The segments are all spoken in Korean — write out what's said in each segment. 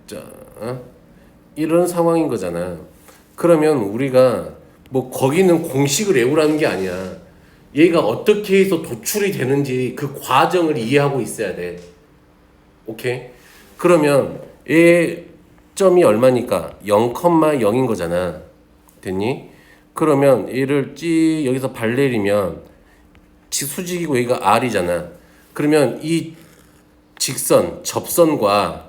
자, 이런 상황인 거잖아. 그러면 우리가 뭐 거기는 공식을 외우라는 게 아니야. 얘가 어떻게 해서 도출이 되는지 그 과정을 이해하고 있어야 돼. 오케이? 그러면 얘 점이 얼마니까 0,0인 거잖아. 됐니? 그러면 얘를 여기서 발 내리면 수직이고 여기가 R이잖아. 그러면 이 직선, 접선과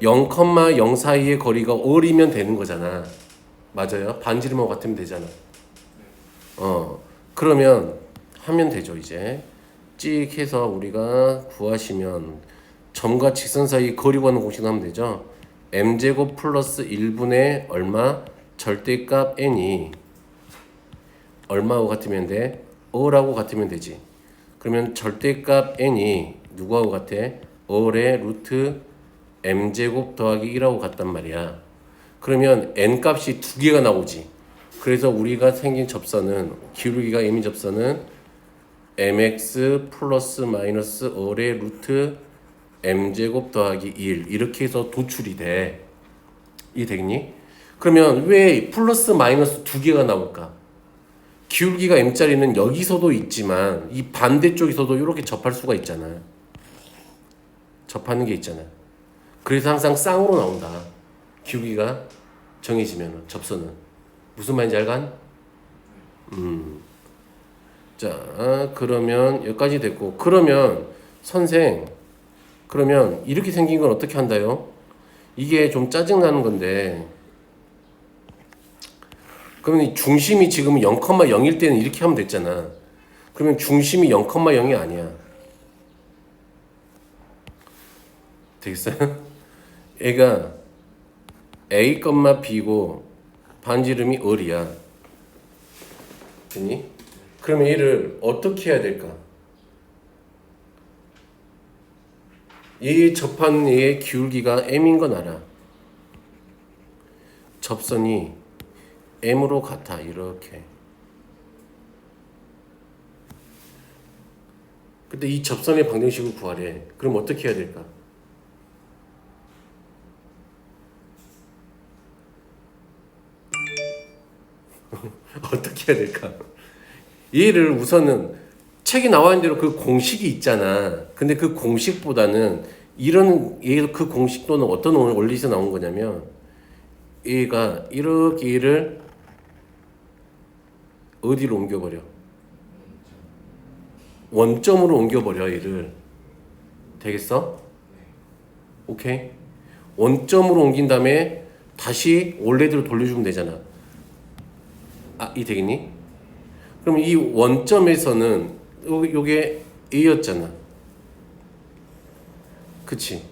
0,0 사이의 거리가 R이면 되는 거잖아. 맞아요? 반지름하고 같으면 되잖아. 그러면 하면 되죠, 이제. 찍 해서 우리가 구하시면 점과 직선 사이 거리 구하는 공식 하면 되죠. m제곱 플러스 1분의 얼마 절대값 n이 얼마하고 같으면 돼? 어라고 같으면 되지. 그러면 절대값 n이 누구하고 같아? 어의 루트 m제곱 더하기 1하고 같단 말이야. 그러면 n 값이 두 개가 나오지. 그래서 우리가 생긴 접선은 기울기가 m인 접선은 mx 플러스 마이너스 어의 루트 m제곱 더하기 1 이렇게 해서 도출이 돼. 이 되겠니? 그러면 왜 플러스 마이너스 두 개가 나올까? 기울기가 m짜리는 여기서도 있지만 이 반대쪽에서도 이렇게 접할 수가 있잖아. 접하는 게 있잖아. 그래서 항상 쌍으로 나온다. 기울기가 정해지면 접선은. 무슨 말인지 알간? 자, 그러면 여기까지 됐고, 그러면 선생, 그러면 이렇게 생긴 건 어떻게 한다요? 이게 좀 짜증나는 건데, 그러면 이 중심이 지금 0,0일 때는 이렇게 하면 됐잖아. 그러면 중심이 0,0이 아니야. 되겠어요? 얘가 A, B고 반지름이 을이야. 됐니? 그러면 얘를 어떻게 해야 될까? 얘 접하는 얘의 기울기가 m인 건 알아. 접선이 m으로 같아. 이렇게. 근데 이 접선의 방정식을 구하래. 그럼 어떻게 해야 될까? 어떻게 해야 될까? 얘를 우선은 책에 나와 있는 대로 그 공식이 있잖아. 근데 그 공식보다는 얘 그 공식 또는 어떤 원리에서 나온 거냐면 얘가 이렇게 얘를 어디로 옮겨버려? 원점으로 옮겨버려 얘를. 되겠어? 오케이? 원점으로 옮긴 다음에 다시 원래대로 돌려주면 되잖아. 이 되겠니? 그럼 이 원점에서는 요게 A였잖아. 그치?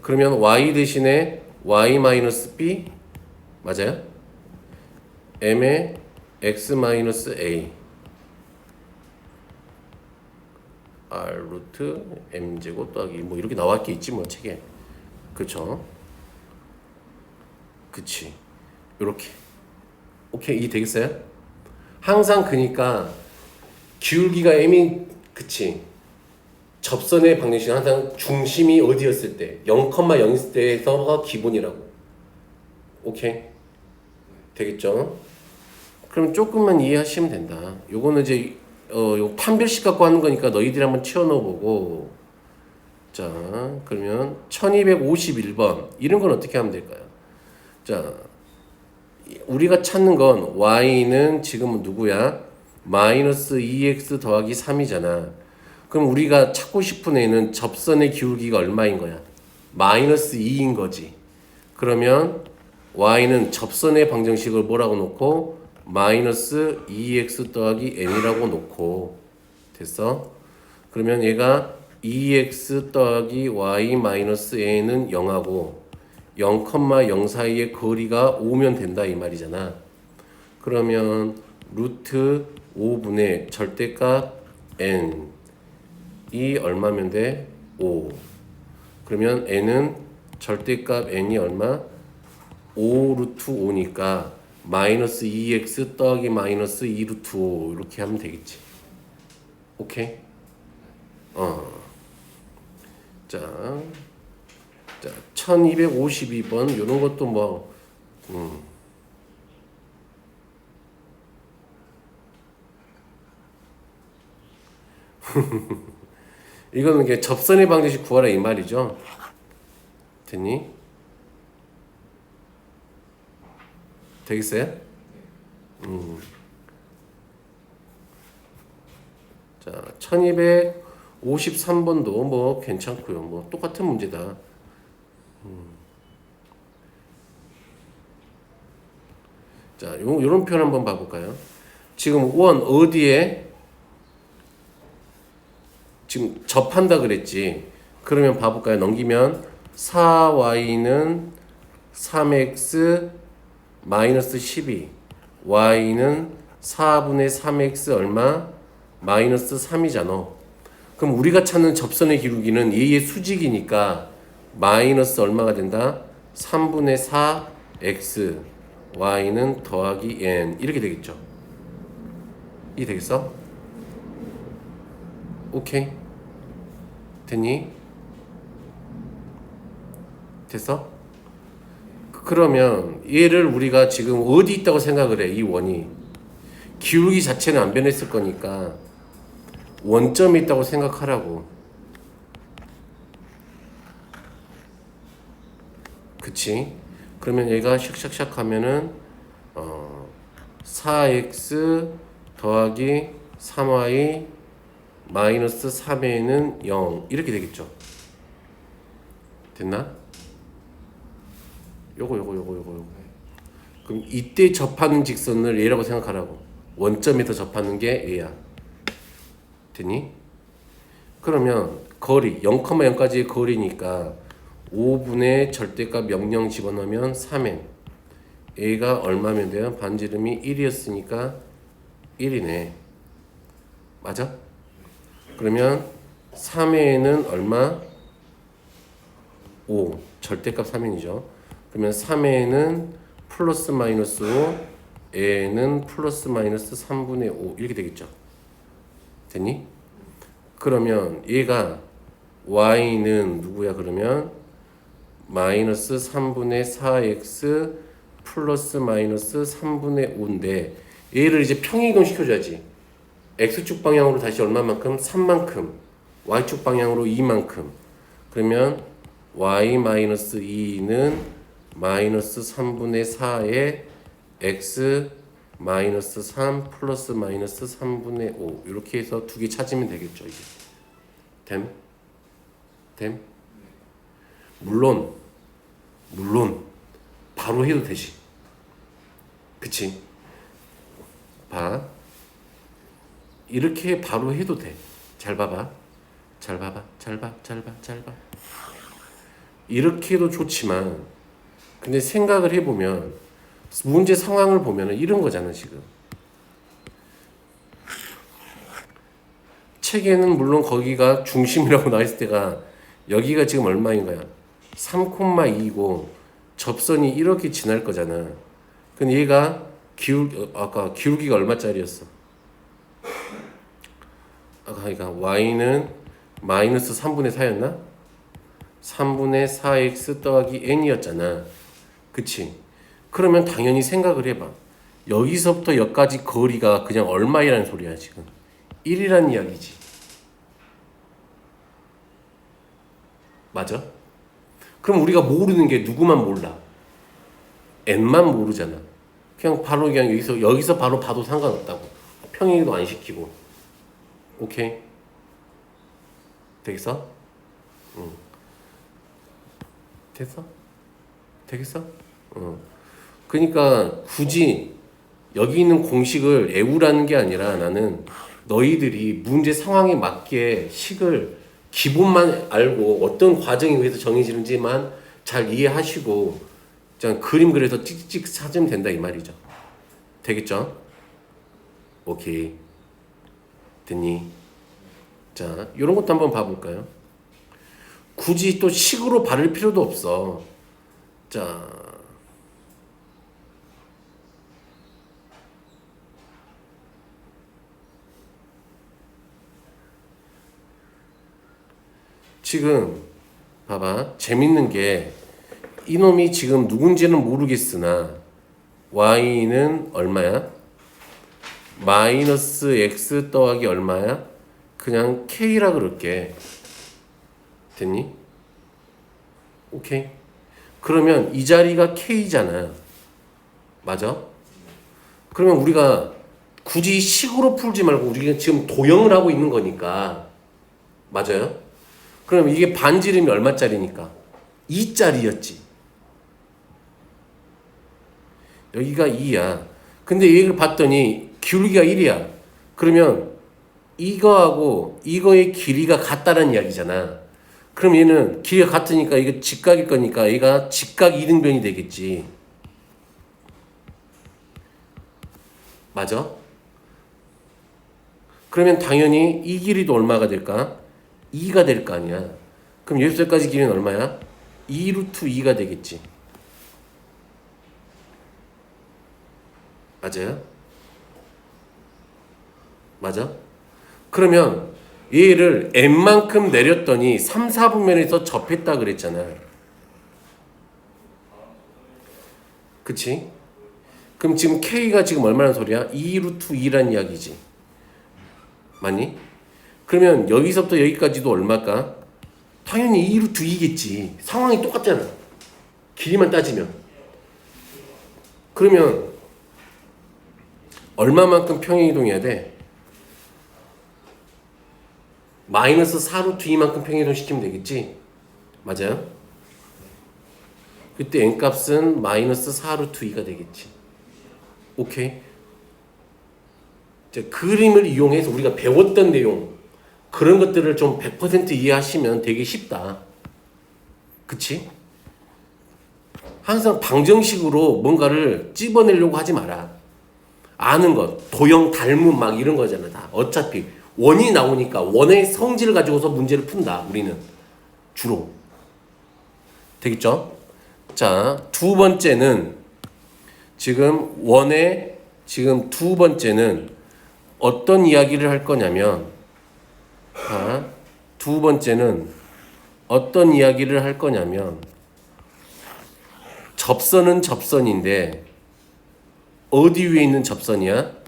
그러면 Y 대신에 Y-B 맞아요? M의 X-A R 루트 M제곱 더하기 뭐 이렇게 나왔겠지 뭐 책에. 그쵸? 그치? 요렇게. 오케이, 이 되겠어요? 항상 그니까 기울기가 m인 그치? 접선의 방정식은 항상 중심이 어디였을 때 0,0있을 때에서가 기본이라고. 오케이? 되겠죠? 그럼 조금만 이해하시면 된다. 요거는 이제 요 판별식 갖고 하는 거니까 너희들이 한번 채워넣어 보고. 자, 그러면 1251번 이런 건 어떻게 하면 될까요? 자, 우리가 찾는 건 y는 지금 누구야? 마이너스 2x 더하기 3이잖아. 그럼 우리가 찾고 싶은 애는 접선의 기울기가 얼마인 거야? 마이너스 2인 거지. 그러면 y는 접선의 방정식을 뭐라고 놓고 마이너스 2x 더하기 n이라고 놓고 됐어? 그러면 얘가 2x 더하기 y 마이너스 n은 0하고 0,0 사이의 거리가 5면 된다 이 말이잖아. 그러면 루트 5분의 절대값 n이 얼마면 돼? 5. 그러면 n은 절대값 n이 얼마? 5 루트 5니까 마이너스 2x 더하기 마이너스 2 루트 5 이렇게 하면 되겠지. 오케이? 자, 자 1252번 요런 것도 뭐 이거는 이게 접선의 방정식 구하라 이 말이죠. 됐니? 되겠어요? 자, 1253번도 뭐 괜찮고요. 뭐 똑같은 문제다. 자, 요런 표현 한번 봐볼까요? 지금 원 어디에 지금 접한다 그랬지. 그러면 봐볼까요? 넘기면 4y는 3x 마이너스 12 y는 4분의 3x 얼마? 마이너스 3이잖아. 그럼 우리가 찾는 접선의 기울기는 얘의 수직이니까 마이너스 얼마가 된다? 3분의 4 x y는 더하기 n 이렇게 되겠죠. 이게 되겠어? 오케이 됐니? 됐어? 그러면 얘를 우리가 지금 어디 있다고 생각을 해? 이 원이 기울기 자체는 안 변했을 거니까 원점이 있다고 생각하라고. 그치? 그러면 얘가 샥샥샥 하면은 4x 더하기 3y 마이너스 3a는 0 이렇게 되겠죠. 됐나? 요거. 그럼 이때 접하는 직선을 얘라고 생각하라고. 원점에서 접하는 게 얘야. 됐니? 그러면 거리 0,0까지의 거리니까 5분의 절대값 00 집어넣으면 3n a가 얼마면 돼요? 반지름이 1이었으니까 1이네. 맞아? 그러면 3n은 얼마? 5 절대값 3n이죠. 그러면 3n은 플러스 마이너스 5 a는 플러스 마이너스 3분의 5 이렇게 되겠죠. 됐니? 그러면 얘가 y는 누구야? 그러면 마이너스 3분의 4x 플러스 마이너스 3분의 5인데 얘를 이제 평행이동 시켜줘야지. x축 방향으로 다시 얼마만큼? 3만큼. y축 방향으로 2만큼. 그러면 y 마이너스 2는 마이너스 3분의 4에 x 마이너스 3 플러스 마이너스 3분의 5 이렇게 해서 두 개 찾으면 되겠죠. 이게 됨? 물론 바로 해도 되지. 그치? 봐. 이렇게 바로 해도 돼. 잘 봐봐. 잘 봐. 이렇게 해도 좋지만 근데 생각을 해보면 문제 상황을 보면 이런 거잖아 지금. 책에는 물론 거기가 중심이라고 나와 있을 때가 여기가 지금 얼마인 거야? 3,2이고 접선이 이렇게 지날 거잖아. 근데 얘가 아까 기울기가 얼마짜리였어? 아까 그러니까 y는 마이너스 3분의 4였나? 3분의 4x 더하기 n이었잖아. 그치? 그러면 당연히 생각을 해봐. 여기서부터 여기까지 거리가 그냥 얼마이라는 소리야 지금. 1이라는 이야기지. 맞아? 그럼 우리가 모르는 게 누구만 몰라? n만 모르잖아. 그냥 바로 그냥 여기서 바로 봐도 상관없다고. 평행이도 안 시키고. 오케이? 되겠어? 응. 됐어? 되겠어? 응. 그러니까 굳이 여기 있는 공식을 외우라는 게 아니라 나는 너희들이 문제 상황에 맞게 식을 기본만 알고 어떤 과정에 의해서 정해지는지만 잘 이해하시고 그냥 그림 그려서 찍찍 찾으면 된다 이 말이죠. 되겠죠? 오케이. 됐니? 자, 이런 것도 한번 봐볼까요? 굳이 또 식으로 바를 필요도 없어. 자, 지금 봐봐. 재밌는 게 이놈이 지금 누군지는 모르겠으나 y는 얼마야? 마이너스 x 더하기 얼마야? 그냥 k라 그럴게. 됐니? 오케이. 그러면 이 자리가 k잖아. 맞아? 그러면 우리가 굳이 식으로 풀지 말고 우리가 지금 도형을 하고 있는 거니까. 맞아요? 그럼 이게 반지름이 얼마짜리니까? 2짜리였지. 여기가 2야. 근데 얘를 봤더니 기울기가 1이야. 그러면 이거하고 이거의 길이가 같다는 이야기잖아. 그럼 얘는 길이가 같으니까 이게 직각일 거니까 얘가 직각 이등변이 되겠지. 맞아? 그러면 당연히 이 길이도 얼마가 될까? 2가 될 거 아니야. 그럼 여기서까지 길이는 얼마야? 2 루트 2가 되겠지. 맞아요? 맞아? 그러면 얘를 n만큼 내렸더니 3, 4분면에서 접했다 그랬잖아. 그치? 그럼 지금 k가 지금 얼마나 소리야? 2 루트 2란 이야기지. 맞니? 그러면 여기서부터 여기까지도 얼마일까? 당연히 2 루트 2겠지. 상황이 똑같잖아. 길이만 따지면. 그러면 얼마만큼 평행이동해야 돼? 마이너스 4루트 2만큼 평행이동 시키면 되겠지? 맞아요? 그때 n값은 마이너스 4루트 2가 되겠지. 오케이? 자, 그림을 이용해서 우리가 배웠던 내용 그런 것들을 좀 100% 이해하시면 되게 쉽다. 그치? 항상 방정식으로 뭔가를 찝어내려고 하지 마라. 아는 것, 도형, 닮음 막 이런 거잖아. 다 어차피 원이 나오니까 원의 성질을 가지고서 문제를 푼다. 우리는 주로. 되겠죠? 자, 두 번째는 지금 원의 지금 두 번째는 어떤 이야기를 할 거냐면 두 번째는 어떤 이야기를 할 거냐면 접선은 접선인데 어디 위에 있는 접선이야?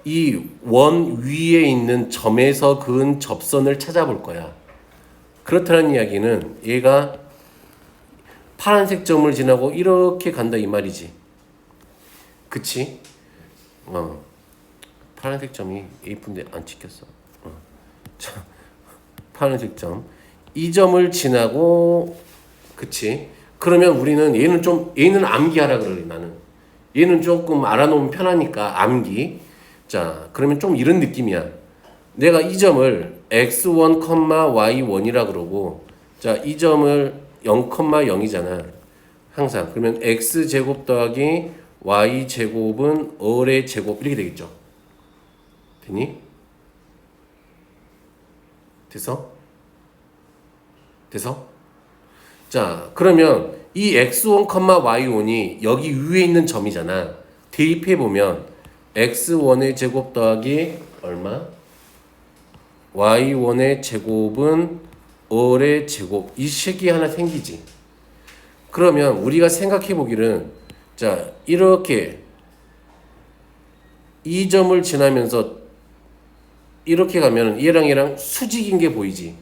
이 원 위에 있는 점에서 그은 접선을 찾아볼 거야. 그렇다는 이야기는 얘가 파란색 점을 지나고 이렇게 간다 이 말이지. 그치? 파란색 점이 예쁜데 안 찍혔어. 자, 파란색 점. 이 점을 지나고 그치? 그러면 우리는 얘는 암기하라 그래 나는. 얘는 조금 알아놓으면 편하니까 암기. 자, 그러면 좀 이런 느낌이야. 내가 이 점을 x1, y1이라 그러고 자, 이 점을 0,0이잖아. 항상. 그러면 x제곱 더하기 y제곱은 을의 제곱 이렇게 되겠죠. 되니? 됐어? 자, 그러면 이 x1, y1이 여기 위에 있는 점이잖아. 대입해보면 x1의 제곱 더하기 얼마? y1의 제곱은 을의 제곱. 이 식이 하나 생기지. 그러면 우리가 생각해보기는 자, 이렇게 이 점을 지나면서 이렇게 가면 얘랑 수직인 게 보이지.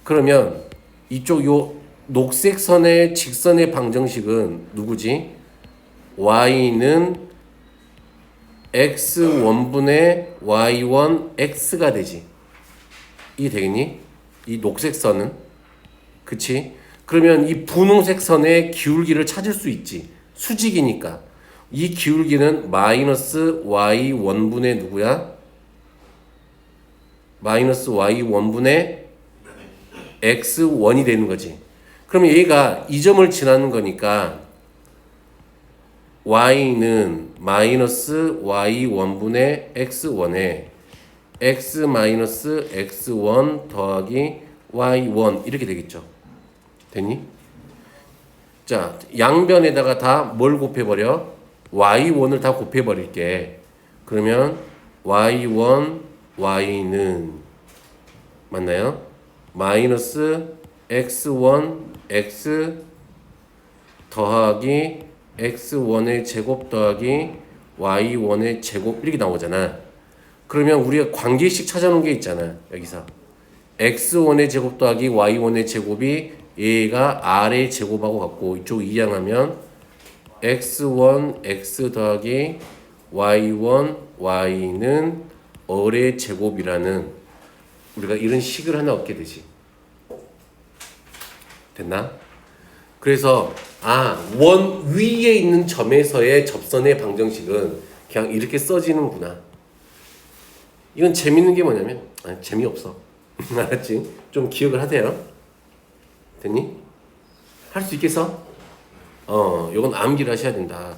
그러면 이쪽 요 녹색 선의 직선의 방정식은 누구지? y는 x1분의 y1 x가 되지. 이게 되겠니? 이 녹색 선은? 그치? 그러면 이 분홍색 선의 기울기를 찾을 수 있지. 수직이니까. 이 기울기는 마이너스 y1분의 누구야? 마이너스 y1분의 x1이 되는 거지. 그러면 얘가 이 점을 지나는 거니까 y는 마이너스 y1분의 x1에 x 마이너스 x1 더하기 y1 이렇게 되겠죠. 됐니? 자, 양변에다가 다 뭘 곱해버려? y1을 다 곱해버릴게. 그러면 y1 y는 맞나요? 마이너스 x1 x 더하기 x1의 제곱 더하기 y1의 제곱 이렇게 나오잖아. 그러면 우리가 관계식 찾아놓은 게 있잖아. 여기서 x1의 제곱 더하기 y1의 제곱이 얘가 r의 제곱하고 같고 이쪽 이항하면 x1 x 더하기 y1 y는 어의 제곱이라는 우리가 이런 식을 하나 얻게 되지. 됐나? 그래서 원 위에 있는 점에서의 접선의 방정식은 그냥 이렇게 써지는구나. 이건 재밌는 게 뭐냐면 재미없어. 알았지? 좀 기억을 하세요. 됐니? 할 수 있겠어? 이건 암기를 하셔야 된다.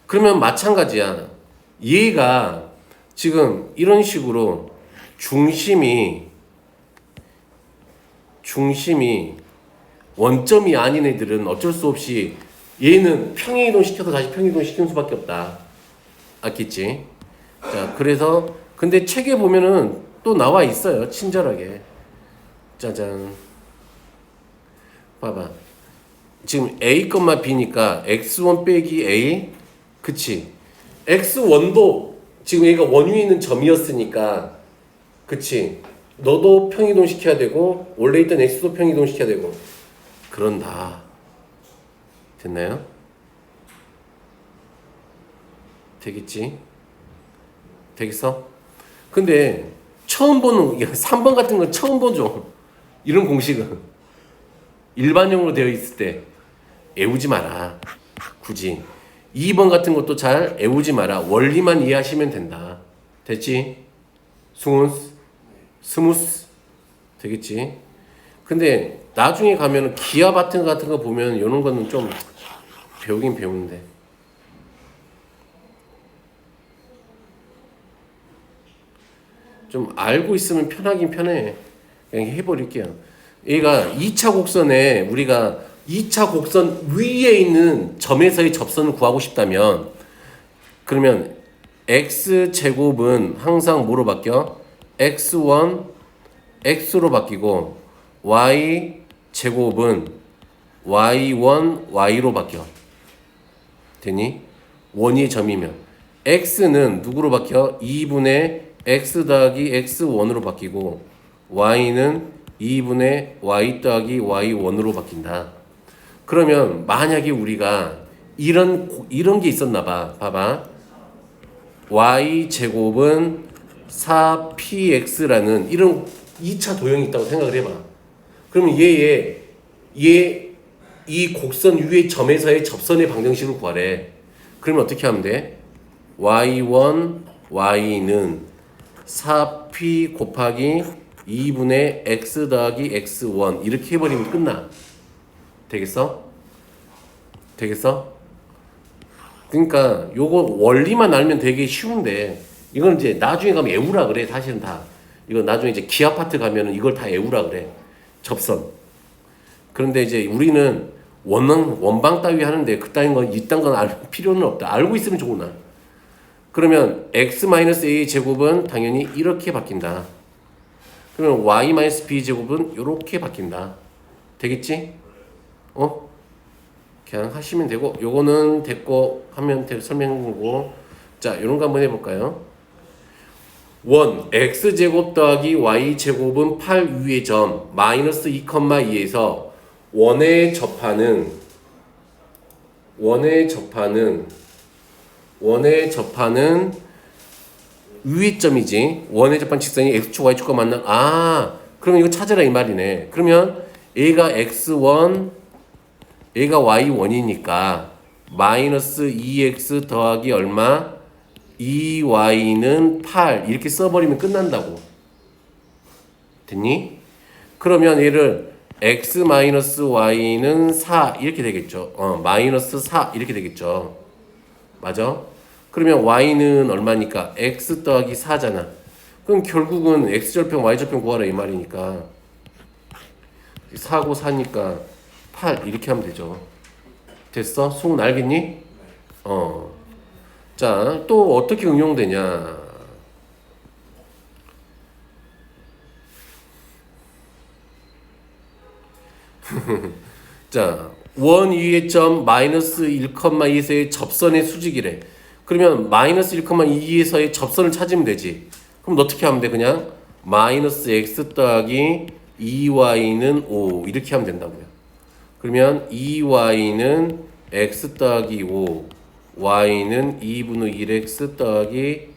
그러면 마찬가지야. 얘가 지금 이런 식으로 중심이 원점이 아닌 애들은 어쩔 수 없이 얘는 평행이동 시켜서 다시 평행이동 시키는 수밖에 없다. 알겠지? 자, 그래서 근데 책에 보면은 또 나와 있어요. 친절하게. 짜잔. 봐봐. 지금 A, B니까 x1 빼기 A. 그치? x1도 지금 얘가 원위에 있는 점이었으니까 그치? 너도 평이동 시켜야 되고 원래 있던 x도 평이동 시켜야 되고 그런다. 됐나요? 되겠지? 되겠어? 근데 처음 보는 3번 같은 건 처음 보죠. 이런 공식은 일반형으로 되어 있을 때 애우지 마라. 굳이 2번 같은 것도 잘 애우지 마라. 원리만 이해하시면 된다. 됐지? 스무스 되겠지? 근데 나중에 가면 기압 같은 거 보면 이런 거는 좀 배우긴 배우는데 좀 알고 있으면 편하긴 편해. 그냥 해버릴게요. 얘가 2차 곡선에 우리가 2차 곡선 위에 있는 점에서의 접선을 구하고 싶다면 그러면 x제곱은 항상 뭐로 바뀌어? x1 x로 바뀌고 y제곱은 y1 y로 바뀌어. 되니? 원이 점이면 x는 누구로 바뀌어? 2분의 x 더하기 x1으로 바뀌고 y는 2분의 y 더하기 y1으로 바뀐다. 그러면 만약에 우리가 이런 게 있었나 봐. 봐봐. y제곱은 4px라는 이런 2차 도형이 있다고 생각을 해봐. 그러면 이 곡선 위의 점에서의 접선의 방정식을 구하래. 그러면 어떻게 하면 돼? y1 y는 4p 곱하기 2분의 x 더하기 x1 이렇게 해버리면 끝나. 되겠어? 되겠어? 그러니까 요거 원리만 알면 되게 쉬운데 이건 이제 나중에 가면 애우라 그래. 사실은 다 이거 나중에 이제 기하 파트 가면은 이걸 다 애우라 그래. 접선. 그런데 이제 우리는 원방 따위 하는데 그따윈 건 이딴 건 알 필요는 없다. 알고 있으면 좋으나. 그러면 x-a 제곱은 당연히 이렇게 바뀐다. 그러면 y-b 제곱은 이렇게 바뀐다. 되겠지? 그냥 하시면 되고 요거는 됐고 하면 설명하고 자 요런 거 한번 해볼까요? 원 x제곱 더하기 y제곱은 8 위의 점 마이너스 2,2에서 원에 접하는 위의 점이지. 원에 접한 직선이 x축 y축과 만나. 그러면 이거 찾으라 이 말이네. 그러면 얘가 x1 얘가 y1이니까 마이너스 2x 더하기 얼마? 2y는 8 이렇게 써버리면 끝난다고. 됐니? 그러면 얘를 x 마이너스 y는 4 이렇게 되겠죠. 마이너스 4 이렇게 되겠죠. 맞아? 그러면 y는 얼마니까? x 더하기 4잖아. 그럼 결국은 x절편 y절편 구하라 이 말이니까 4고 4니까 8 이렇게 하면 되죠. 됐어? 수은 알겠니? 자, 또 어떻게 응용되냐? 자, 원 위의 점 마이너스 1,2에서의 접선의 수직이래. 그러면 마이너스 1,2에서의 접선을 찾으면 되지. 그럼 어떻게 하면 돼? 그냥 마이너스 x 더하기 2y는 5 이렇게 하면 된다고요. 그러면 2y는 x 더하기 5, y는 2분의 1x 더하기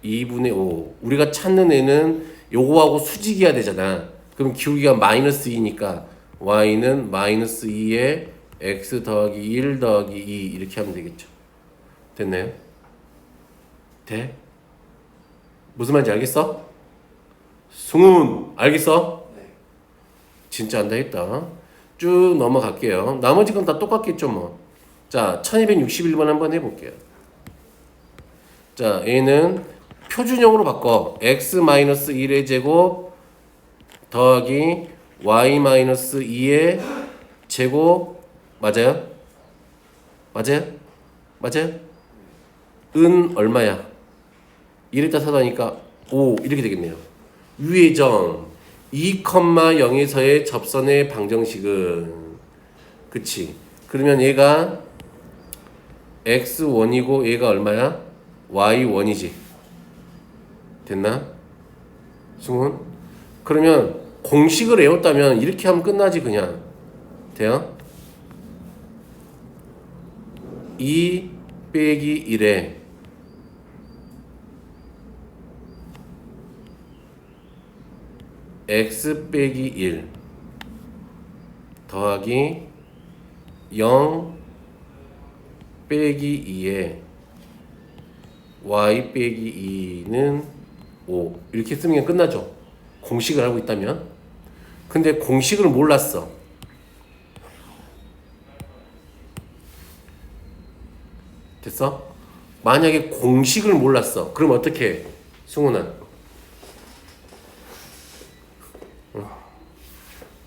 2분의 5. 우리가 찾는 애는 요거하고 수직이어야 되잖아. 그럼 기울기가 마이너스 2니까 y는 마이너스 2에 x 더하기 1 더하기 2 이렇게 하면 되겠죠. 됐나요? 돼? 무슨 말인지 알겠어? 승훈 알겠어? 진짜 안다 했다. 쭉 넘어갈게요. 나머지 건 다 똑같겠죠 뭐. 자, 1261번 한번 해볼게요. 자, 얘는 표준형으로 바꿔. x-1의 제곱 더하기 y-2의 제곱 맞아요? 맞아요? 맞아요? 은 얼마야? 1에다 사다니까 5 이렇게 되겠네요. 위의 점 2,0에서의 접선의 방정식은 그치? 그러면 얘가 x1이고 얘가 얼마야? y1이지. 됐나? 승훈? 그러면 공식을 외웠다면 이렇게 하면 끝나지 그냥. 돼요? 2 빼기 1에 x 빼기 1 더하기 0 빼기 2에 y 빼기 2는 5 이렇게 쓰면 끝나죠. 공식을 알고 있다면. 근데 공식을 몰랐어. 됐어? 만약에 공식을 몰랐어. 그럼 어떻게 해? 승훈아.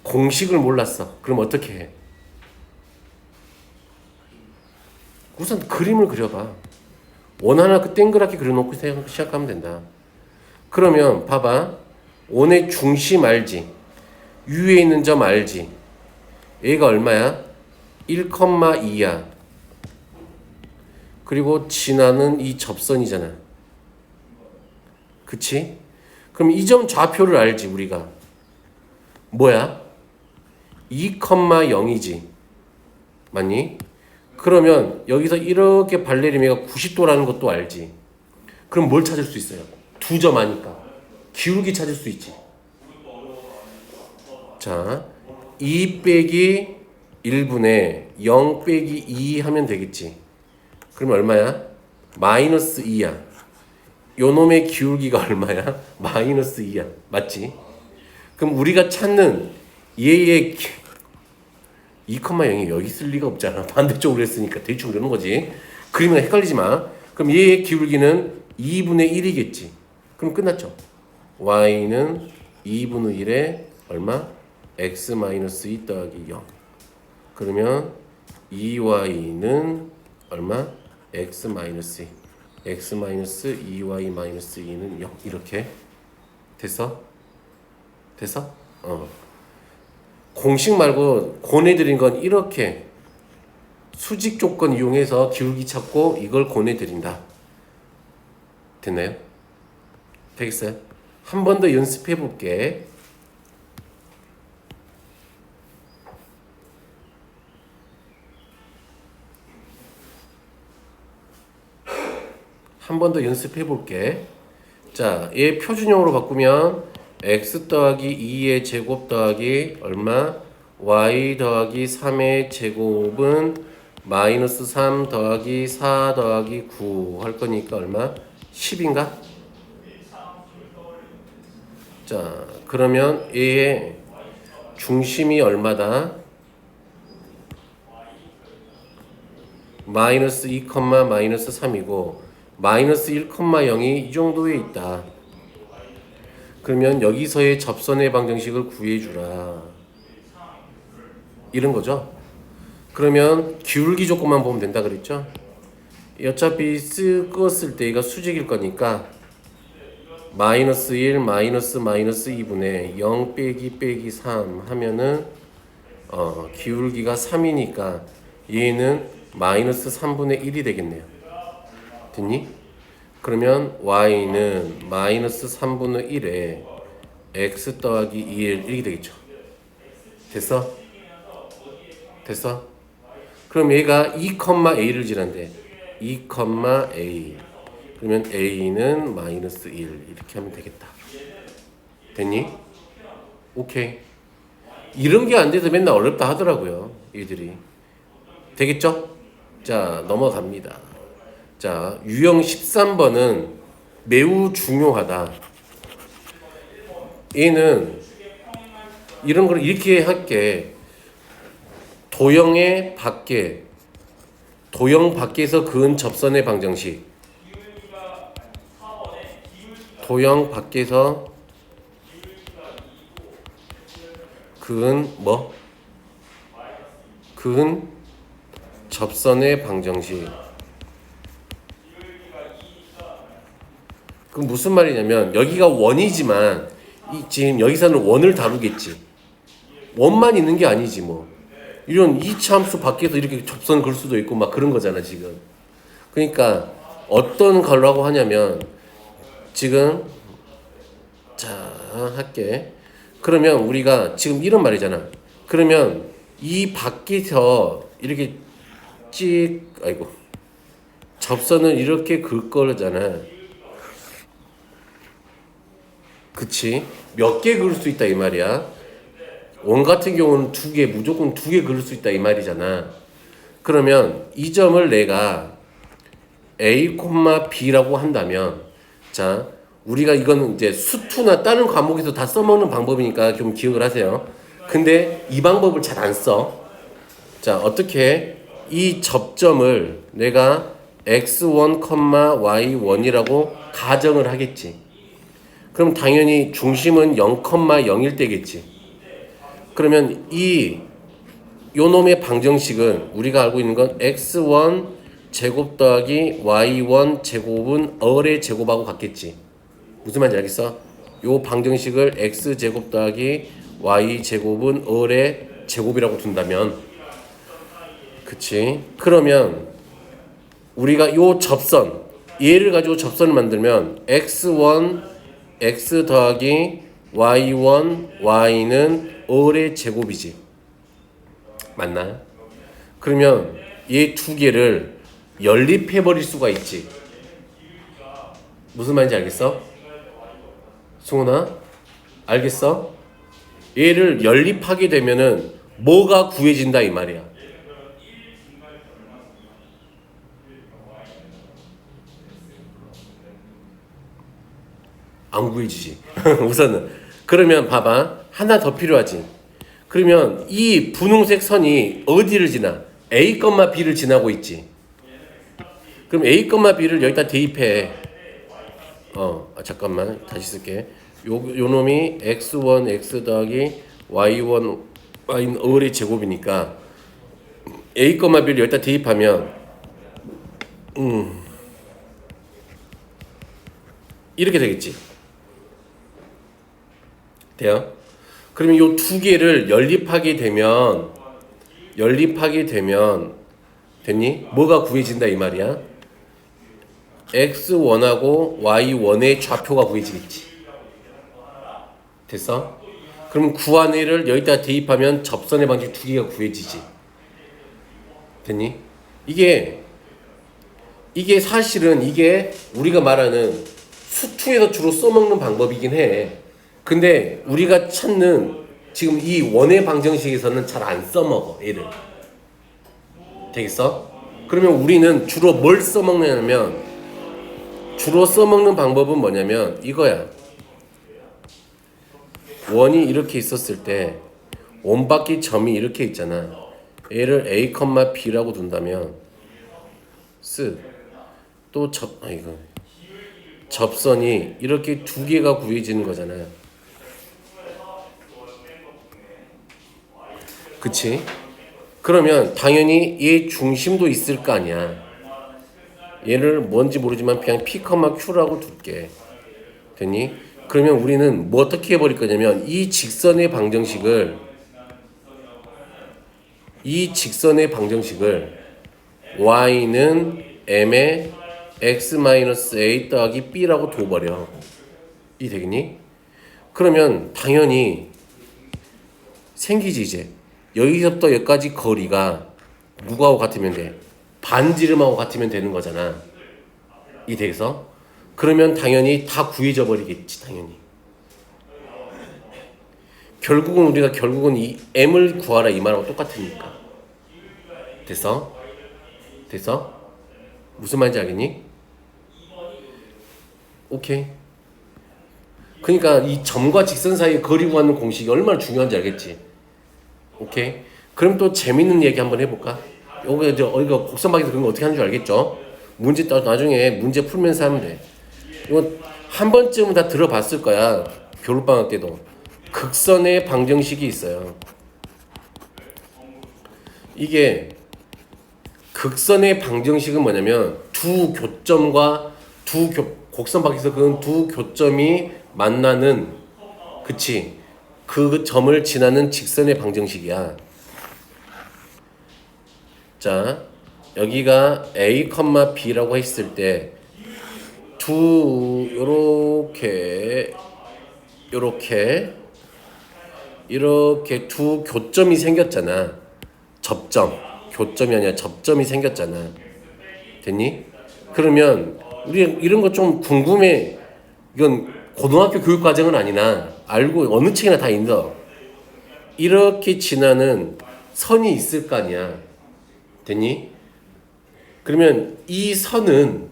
공식을 몰랐어. 그럼 어떻게 해? 우선 그림을 그려봐. 원하나 그 동그랗게 그려놓고 시작하면 된다. 그러면 봐봐. 원의 중심 알지? 위에 있는 점 알지? 얘가 얼마야? 1,2야. 그리고 지나는 이 접선이잖아. 그치? 그럼 이 점 좌표를 알지 우리가. 뭐야? 2,0이지. 맞니? 그러면 여기서 이렇게 발내리면 얘가 90도라는 것도 알지. 그럼 뭘 찾을 수 있어요? 두 점 아니까. 기울기 찾을 수 있지. 자, 2 빼기 1분의 0 빼기 2 하면 되겠지. 그러면 얼마야? 마이너스 2야. 요 놈의 기울기가 얼마야? 마이너스 2야. 맞지? 그럼 우리가 찾는 얘의 2,0이 여기 있을 리가 없잖아. 반대쪽으로 했으니까 대충 그러는 거지. 그림은 헷갈리지 마. 그럼 얘의 기울기는 2분의 1이겠지. 그럼 끝났죠. y는 2분의 1에 얼마? x-2 더하기 0. 그러면 2y는 얼마? x-2. x-2y-2는 0. 이렇게 됐어? 됐어? 공식 말고 권해드린 건 이렇게 수직 조건 이용해서 기울기 찾고 이걸 권해드린다. 됐나요? 되겠어요? 한 번 더 연습해 볼게. 한 번 더 연습해 볼게. 자, 얘 표준형으로 바꾸면 x 더하기 2의 제곱 더하기 얼마? y 더하기 3의 제곱은 마이너스 3 더하기 4 더하기 9 할 거니까 얼마? 10인가? 자, 그러면 얘의 중심이 얼마다? 마이너스 2, 마이너스 3이고 마이너스 1,0이 이 정도에 있다. 그러면 여기서의 접선의 방정식을 구해주라. 이런 거죠. 그러면 기울기 조건만 보면 된다 그랬죠. 어차피 껐을 때 얘가 수직일 거니까 마이너스 1 마이너스 2분의 0 빼기 3 하면은 기울기가 3이니까 얘는 마이너스 3분의 1이 되겠네요. 됐니? 그러면 y는 마이너스 3분의 1에 x 더하기 2에 1이 되겠죠. 됐어? 됐어? 그럼 얘가 2,a를 지난대. 2,a. 그러면 a는 마이너스 1 이렇게 하면 되겠다. 됐니? 오케이. 이런 게 안 돼서 맨날 어렵다 하더라고요. 얘들이. 되겠죠? 자, 넘어갑니다. 자, 유형 13번은 매우 중요하다. 얘는 이런 걸 이렇게 할게. 도형 밖에서 그은 접선의 방정식. 도형 밖에서 그은 그은 접선의 방정식. 그럼 무슨 말이냐면 여기가 원이지만 지금 여기서는 원을 다루겠지. 원만 있는 게 아니지 뭐. 이런 이차함수 밖에서 이렇게 접선 그을 수도 있고 막 그런 거잖아 지금. 그러니까 어떤 걸라고 하냐면 지금 자 할게. 그러면 우리가 지금 이런 말이잖아. 그러면 이 밖에서 이렇게 접선을 이렇게 그을 거잖아. 그치? 몇 개 그을 수 있다 이 말이야. 원 같은 경우는 무조건 두 개 그을 수 있다 이 말이잖아. 그러면 이 점을 내가 A, B라고 한다면, 자, 우리가 이거는 이제 수투나 다른 과목에서 다 써먹는 방법이니까 좀 기억을 하세요. 근데 이 방법을 잘 안 써. 자, 어떻게 이 접점을 내가 x1, y1이라고 가정을 하겠지. 그럼 당연히 중심은 0,0일 때겠지. 그러면 요 놈의 방정식은 우리가 알고 있는 건 x1 제곱 더하기 y1 제곱은 어의 제곱하고 같겠지. 무슨 말인지 알겠어? 요 방정식을 x 제곱 더하기 y 제곱은 어의 제곱이라고 둔다면, 그치? 그러면 우리가 요 접선, 얘를 가지고 접선을 만들면 x1 x 더하기 y1 y는 어의 제곱이지. 맞나? 그러면 얘 두 개를 연립해버릴 수가 있지. 무슨 말인지 알겠어? 승훈아? 알겠어? 얘를 연립하게 되면은 뭐가 구해진다 이 말이야. 안 구해지지. 우선은. 그러면 봐봐. 하나 더 필요하지. 그러면 이 분홍색 선이 어디를 지나? A, B를 지나고 있지. 그럼 A, B를 여기다 대입해. 잠깐만. 다시 쓸게. 요 놈이 x1, x 더하기 y1, y는 어의 제곱이니까 A, B를 여기다 대입하면 이렇게 되겠지. 돼요? 그러면 요 두 개를 연립하게 되면 됐니? 뭐가 구해진다 이 말이야? x1하고 y1의 좌표가 구해지겠지. 됐어? 그럼 구한 애를 여기다 대입하면 접선의 방식 두 개가 구해지지. 됐니? 이게 사실은 이게 우리가 말하는 수투에서 주로 써먹는 방법이긴 해. 근데 우리가 찾는 지금 이 원의 방정식에서는 잘 안 써먹어 얘를. 되겠어? 그러면 우리는 주로 뭘 써먹냐면 주로 써먹는 방법은 뭐냐면 이거야. 원이 이렇게 있었을 때 원바퀴 점이 이렇게 있잖아. 얘를 A, B라고 둔다면 또 접선이 이렇게 두 개가 구해지는 거잖아요. 그치? 그러면 당연히 얘 중심도 있을 거 아니야. 얘를 뭔지 모르지만 그냥 P, Q라고 둘게. 됐니? 그러면 우리는 뭐 어떻게 해버릴 거냐면 이 직선의 방정식을 이 직선의 방정식을 y는 m의 x-a 더하기 b라고 둬버려. 이 되겠니? 그러면 당연히 생기지 이제. 여기서부터 여기까지 거리가 누구하고 같으면 돼? 반지름하고 같으면 되는 거잖아. 이 되겠어? 그러면 당연히 다 구해져 버리겠지 당연히. 결국은 우리가 이 m을 구하라 이 말하고 똑같으니까. 됐어? 됐어? 무슨 말인지 알겠니? 오케이. 그러니까 이 점과 직선 사이의 거리 구하는 공식이 얼마나 중요한지 알겠지? 오케이. 그럼 또 재밌는 얘기 한번 해볼까? 요거 이제 어디가 곡선박에서 그런 거 어떻게 하는 줄 알겠죠? 문제 또 나중에 문제 풀면서 하면 돼. 이거 한 번쯤은 다 들어봤을 거야. 겨울방학 때도. 극선의 방정식이 있어요. 이게 극선의 방정식은 뭐냐면 두 교점과 곡선박에서 그 두 교점이 만나는 그치 그 점을 지나는 직선의 방정식이야. 자 여기가 A, B라고 했을 때 이렇게 두 교점이 생겼잖아. 교점이 아니라 접점이 생겼잖아. 됐니? 그러면 우리 이런 거 좀 궁금해. 이건 고등학교 교육 과정은 아니나 알고 어느 책이나 다 있어. 이렇게 지나는 선이 있을 거 아니야. 됐니? 그러면 이 선은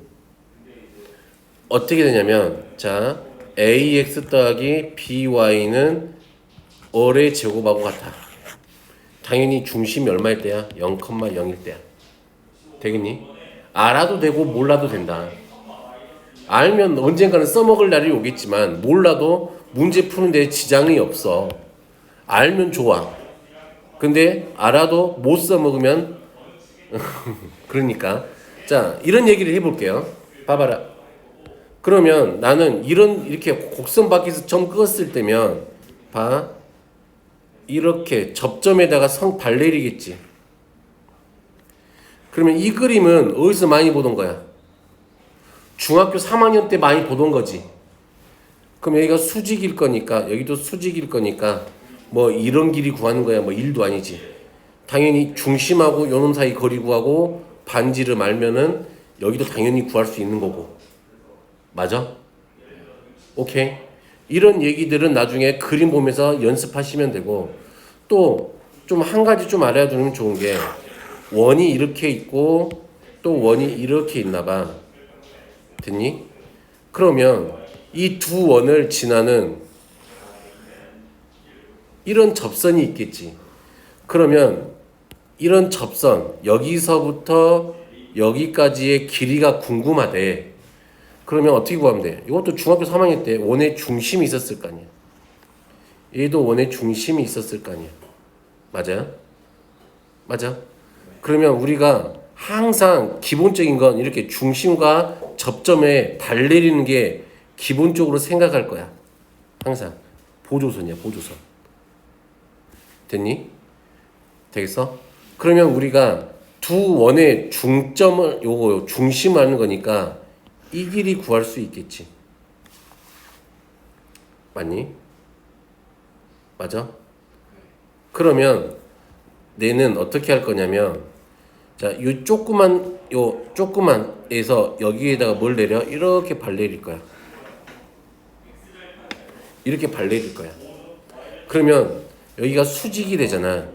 어떻게 되냐면 자 ax 더하기 by는 어의 제곱하고 같아. 당연히 중심이 얼마일 때야? 0,0일 때야. 되겠니? 알아도 되고 몰라도 된다. 알면 언젠가는 써먹을 날이 오겠지만 몰라도 문제 푸는데 지장이 없어. 알면 좋아. 근데 알아도 못 써먹으면 그러니까 자 이런 얘기를 해볼게요. 봐봐라. 그러면 나는 이렇게 곡선 밖에서 점 그었을 때면 봐 이렇게 접점에다가 발 내리겠지. 그러면 이 그림은 어디서 많이 보던 거야? 중학교 3학년 때 많이 보던 거지. 그럼 여기가 수직일 거니까 여기도 수직일 거니까 뭐 이런 길이 구하는 거야. 뭐 1도 아니지. 당연히 중심하고 요놈 사이 거리 구하고 반지름 알면은 여기도 당연히 구할 수 있는 거고. 맞아? 오케이. 이런 얘기들은 나중에 그림 보면서 연습하시면 되고 또 좀 한 가지 좀 알아야 되면 좋은 게 원이 이렇게 있고 또 원이 이렇게 있나 봐. 됐니? 그러면 이 두 원을 지나는 이런 접선이 있겠지. 그러면 이런 접선 여기서부터 여기까지의 길이가 궁금하대. 그러면 어떻게 구하면 돼? 이것도 중학교 3학년 때 원의 중심이 있었을 거 아니야. 얘도 원의 중심이 있었을 거 아니야. 맞아요? 맞아? 그러면 우리가 항상 기본적인 건 이렇게 중심과 접점에 발 내리는 게 기본적으로 생각할 거야. 항상. 보조선이야, 보조선. 됐니? 되겠어? 그러면 우리가 두 원의 중점을, 중심을 하는 거니까 이 길이 구할 수 있겠지. 맞니? 맞아? 그러면 내는 어떻게 할 거냐면 자, 요 조그만에서 여기에다가 뭘 내려? 이렇게 발 내릴 거야. 이렇게 발 내릴 거야. 그러면 여기가 수직이 되잖아.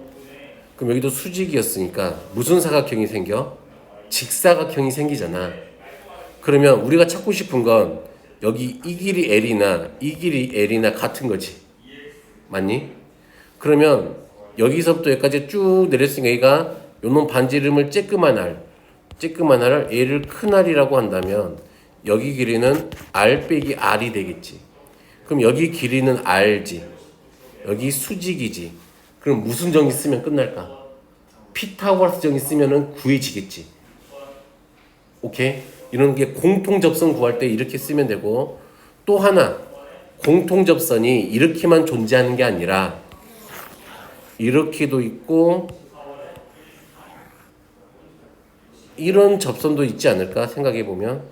그럼 여기도 수직이었으니까 무슨 사각형이 생겨? 직사각형이 생기잖아. 그러면 우리가 찾고 싶은 건 여기 이 길이 L이나 이 길이 L이나 같은 거지. 맞니? 그러면 여기서부터 여기까지 쭉 내렸으니까 여기가 요놈 반지름을 쬐끄만 R을 L을 큰 R이라고 한다면 여기 길이는 R 빼기 R이 되겠지. 그럼 여기 길이는 R지. 여기 수직이지. 그럼 무슨 정의 쓰면 끝날까? 피타고라스 정의 쓰면은 구해지겠지. 오케이? 이런 게 공통접선 구할 때 이렇게 쓰면 되고 또 하나 공통접선이 이렇게만 존재하는 게 아니라 이렇게도 있고 이런 접선도 있지 않을까 생각해보면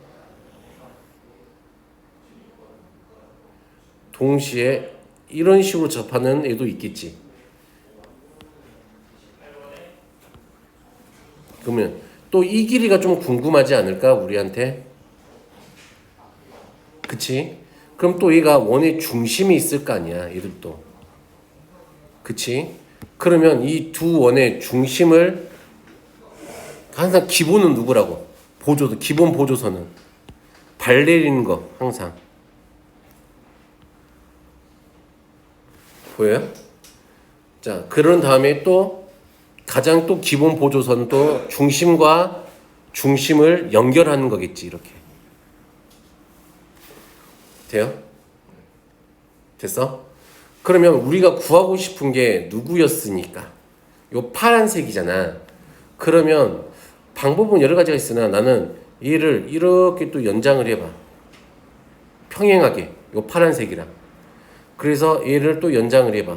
동시에 이런 식으로 접하는 애도 있겠지. 그러면 또 이 길이가 좀 궁금하지 않을까 우리한테? 그치? 그럼 또 얘가 원의 중심이 있을 거 아니야 얘들도. 그치? 그러면 이 두 원의 중심을 항상 기본은 누구라고? 보조선, 기본 보조선은 발 내리는 거 항상 보여요? 자, 그런 다음에 또 가장 또 기본 보조선 또 중심과 중심을 연결하는 거겠지 이렇게. 돼요? 됐어? 그러면 우리가 구하고 싶은 게 누구였으니까 요 파란색이잖아. 그러면 방법은 여러 가지가 있으나 나는 얘를 이렇게 또 연장을 해봐. 평행하게 요 파란색이랑. 그래서 얘를 또 연장을 해봐.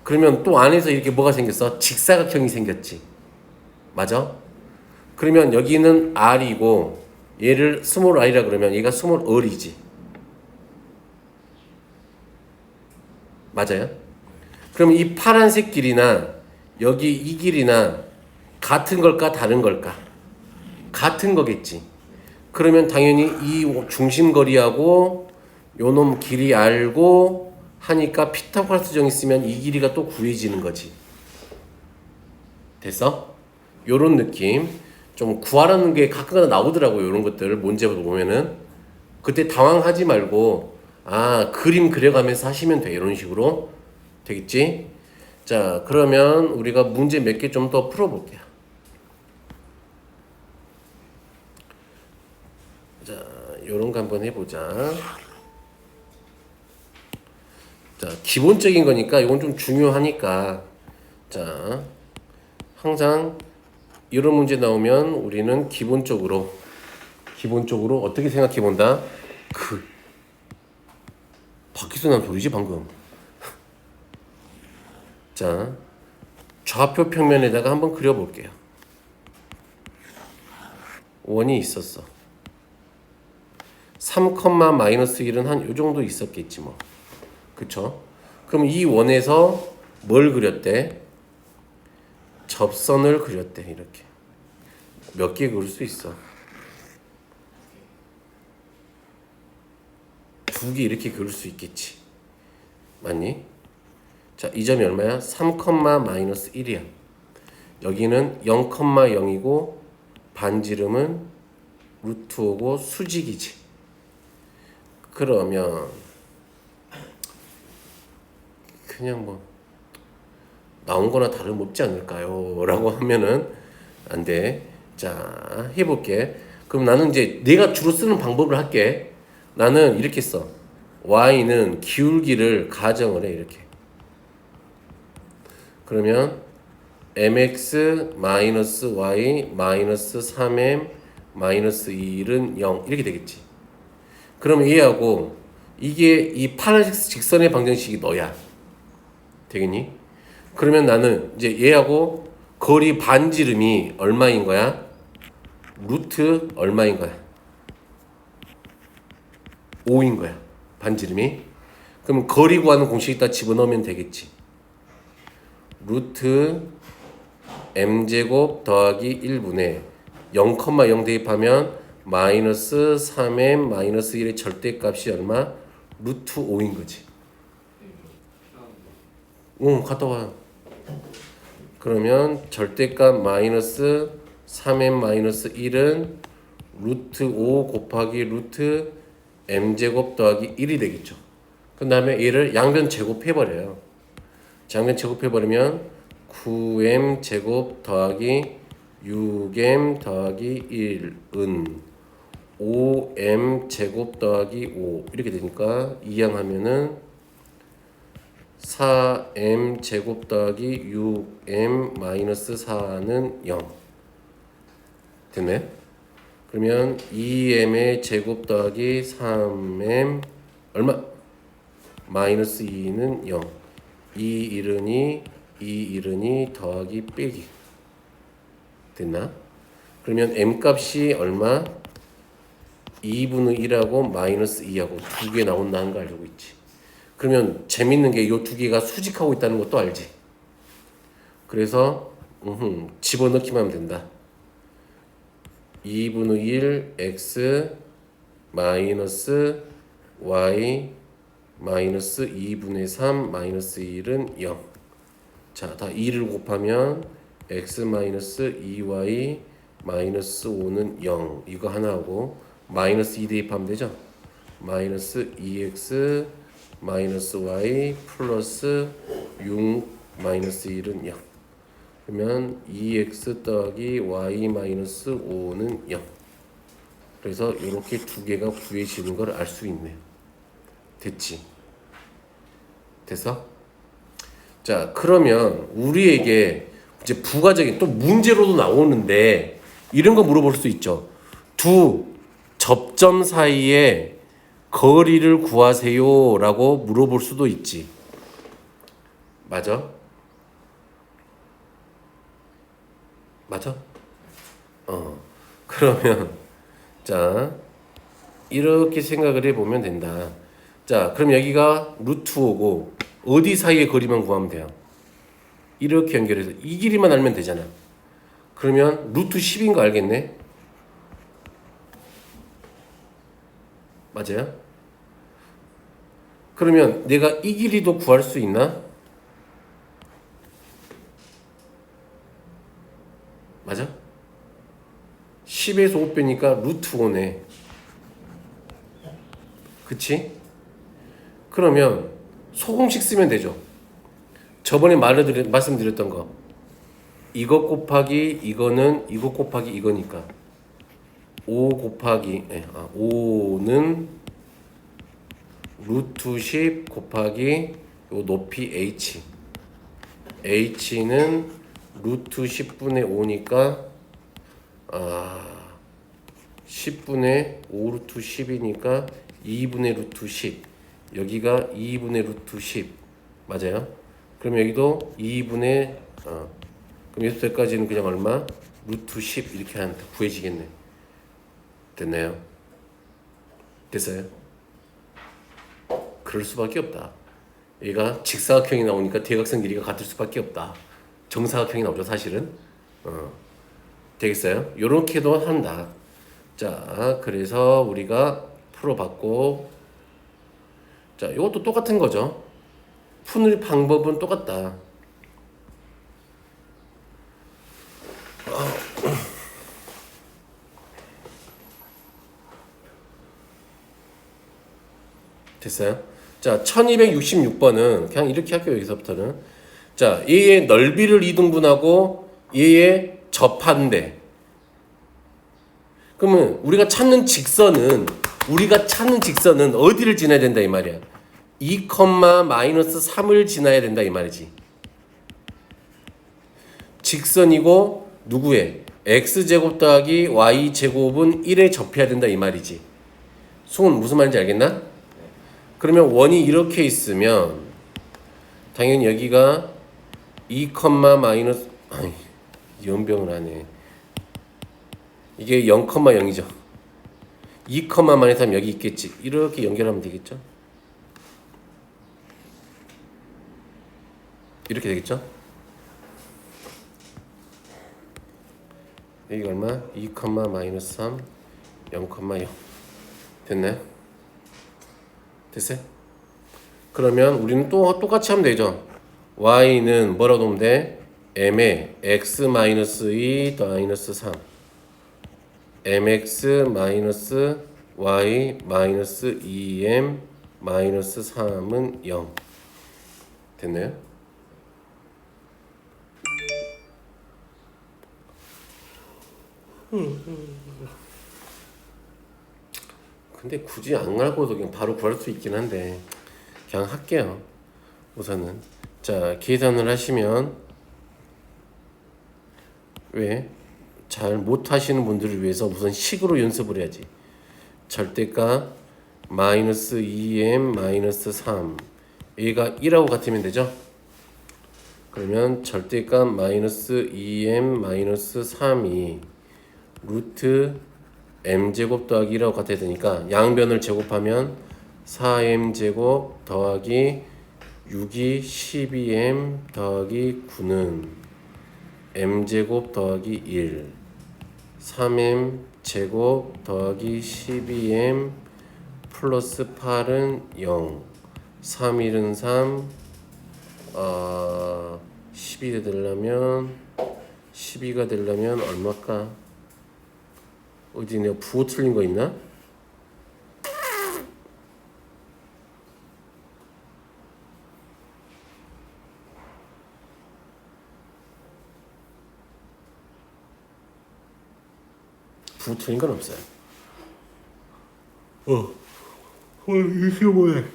그러면 또 안에서 이렇게 뭐가 생겼어? 직사각형이 생겼지. 맞아? 그러면 여기는 R이고 얘를 스몰 r이라 그러면 얘가 스몰 r이지. 맞아요? 그럼 이 파란색 길이나 여기 이 길이나 같은 걸까 다른 걸까? 같은 거겠지. 그러면 당연히 이 중심거리하고 요놈 길이 알고 하니까 피타고라스정 있으면 이 길이가 또 구해지는 거지. 됐어? 요런 느낌. 좀 구하라는 게 가끔가다 나오더라고요. 요런 것들 문제 보면은 그때 당황하지 말고 아 그림 그려가면서 하시면 돼. 이런 식으로 되겠지? 자 그러면 우리가 문제 몇 개 좀 더 풀어볼게요. 자 요런 거 한번 해보자. 자 기본적인 거니까 이건 좀 중요하니까 자 항상 이런 문제 나오면 우리는 기본적으로 어떻게 생각해 본다? 밖에서 난 소리지 방금. 자 좌표 평면에다가 한번 그려볼게요. 원이 있었어. 3,-1은 한 요 정도 있었겠지 뭐. 그쵸? 그럼 이 원에서 뭘 그렸대? 접선을 그렸대. 이렇게 몇 개 그릴 수 있어? 2개 이렇게 그릴 수 있겠지. 맞니? 자, 이 점이 얼마야? 3,-1이야. 여기는 0,0이고 반지름은 루트 5고 수직이지. 그러면 그냥 뭐 나온 거나 다름없지 않을까요? 라고 하면은 안 돼. 자, 해볼게. 그럼 나는 이제 내가 주로 쓰는 방법을 할게. 나는 이렇게 써. y는 기울기를 가정을 해. 이렇게. 그러면 mx 마이너스 y 마이너스 3m 마이너스 1은 0 이렇게 되겠지. 그럼 얘하고 이게 이 파란색 직선의 방정식이 너야. 되겠니? 그러면 나는 이제 얘하고 거리 반지름이 얼마인 거야? 루트 얼마인 거야? 5인 거야. 반지름이. 그럼 거리 구하는 공식에다 집어넣으면 되겠지. 루트 m제곱 더하기 1분의 0,0 대입하면 마이너스 3m 마이너스 1의 절대값이 얼마? 루트 5인 거지. 응, 갔다 와. 그러면 절대값 마이너스 3m 마이너스 1은 루트 5 곱하기 루트 m제곱 더하기 1이 되겠죠. 그 다음에 얘를 양변 제곱해버려요. 양변 제곱해버리면 9m 제곱 더하기 6m 더하기 1은 5m 제곱 더하기 5 이렇게 되니까 이항하면은 4m 제곱 더하기 6m 마이너스 4는 0 됐네. 그러면 2m의 제곱 더하기 3m 얼마? 마이너스 2는 0 이 이른이 더하기 빼기 됐나? 그러면 m 값이 얼마? 2분의 1하고 마이너스 2하고 두 개 나온다는 거 알고 있지. 그러면 재밌는 게 이 두 개가 수직하고 있다는 것도 알지. 그래서 집어넣기만 하면 된다. 2분의 1 x 마이너스 y 마이너스 2분의 3 마이너스 1은 0. 자, 다 2를 곱하면 x 마이너스 2y 마이너스 5는 0. 이거 하나하고 마이너스 2 대입하면 되죠. 마이너스 2x 마이너스 y 플러스 6 마이너스 1은 0. 그러면 2x 더하기 y 마이너스 5는 0. 그래서 이렇게 두 개가 구해지는 걸 알 수 있네요. 됐지? 됐어? 자, 그러면 우리에게 이제 부가적인 또 문제로도 나오는데 이런 거 물어볼 수 있죠. 두 접점 사이의 거리를 구하세요 라고 물어볼 수도 있지. 맞아? 맞아? 그러면 자 이렇게 생각을 해보면 된다. 자, 그럼 여기가 루트 5고 어디 사이의 거리만 구하면 돼요. 이렇게 연결해서 이 길이만 알면 되잖아. 그러면 루트 10인 거 알겠네? 맞아요? 그러면 내가 이 길이도 구할 수 있나? 맞아? 10에서 5 빼니까 루트 5네. 그치? 그러면 소공식 쓰면 되죠. 저번에 말씀드렸던 거. 이것 곱하기 이거는 이것 곱하기 이거니까 5 곱하기 5는 루트 10 곱하기 요 높이 h h는 루트 10분의 5니까 10분의 5 루트 10이니까 2분의 루트 10 여기가 2분의 루트 10 맞아요? 그럼 여기도 2분의 그럼 여기까지는 그냥 얼마? 루트 10 이렇게 하면 구해지겠네. 됐나요? 됐어요? 그럴 수밖에 없다. 얘가 직사각형이 나오니까 대각선 길이가 같을 수밖에 없다. 정사각형이 나오죠 사실은. 되겠어요? 요렇게도 한다. 자, 그래서 우리가 풀어봤고 자, 이것도 똑같은 거죠. 푸는 방법은 똑같다. 됐어요? 자, 1266번은 그냥 이렇게 할게요. 여기서부터는. 자, 얘의 넓이를 이등분하고 얘의 접한대. 그러면 우리가 찾는 직선은 어디를 지나야 된다 이 말이야. 2, 마이너스 3을 지나야 된다 이 말이지. 직선이고 누구의? x제곱 더하기 y제곱은 1에 접해야 된다 이 말이지. 승훈 무슨 말인지 알겠나? 그러면 원이 이렇게 있으면 당연히 여기가 2, 마이너스 연병을 하네. 이게 0,0이죠. 2, 마이너스 3 여기 있겠지. 이렇게 연결하면 되겠죠. 이렇게 되겠죠. 여기가 얼마? 2, 마이너스 3 0,0 됐나요? 됐어요? 그러면 우리는 또 똑같이 하면 되죠. y는 뭐라고 놓으면 돼? m에 x 마이너스 2 더 마이너스 3 mx 마이너스 y 마이너스 2m 마이너스 3은 0 됐나요? 근데 굳이 안 알고도 그냥 바로 구할 수 있긴 한데 그냥 할게요. 우선은 자 계산을 하시면 왜? 잘 못하시는 분들을 위해서 우선 식으로 연습을 해야지. 절대값 마이너스 2m 마이너스 3 얘가 1하고 같으면 되죠. 그러면 절대값 마이너스 2m 마이너스 3이 루트 m제곱 더하기 1하고 같아야 되니까 양변을 제곱하면 4m 제곱 더하기 6이 12m 더하기 9는 m제곱 더하기 1 3m 제곱 더하기 12m 플러스 8은 0 3, 1은 3 12가 되려면 얼마일까? 어디 내가 부호 틀린 거 있나? 부호 틀린 건 없어요. 오늘 25에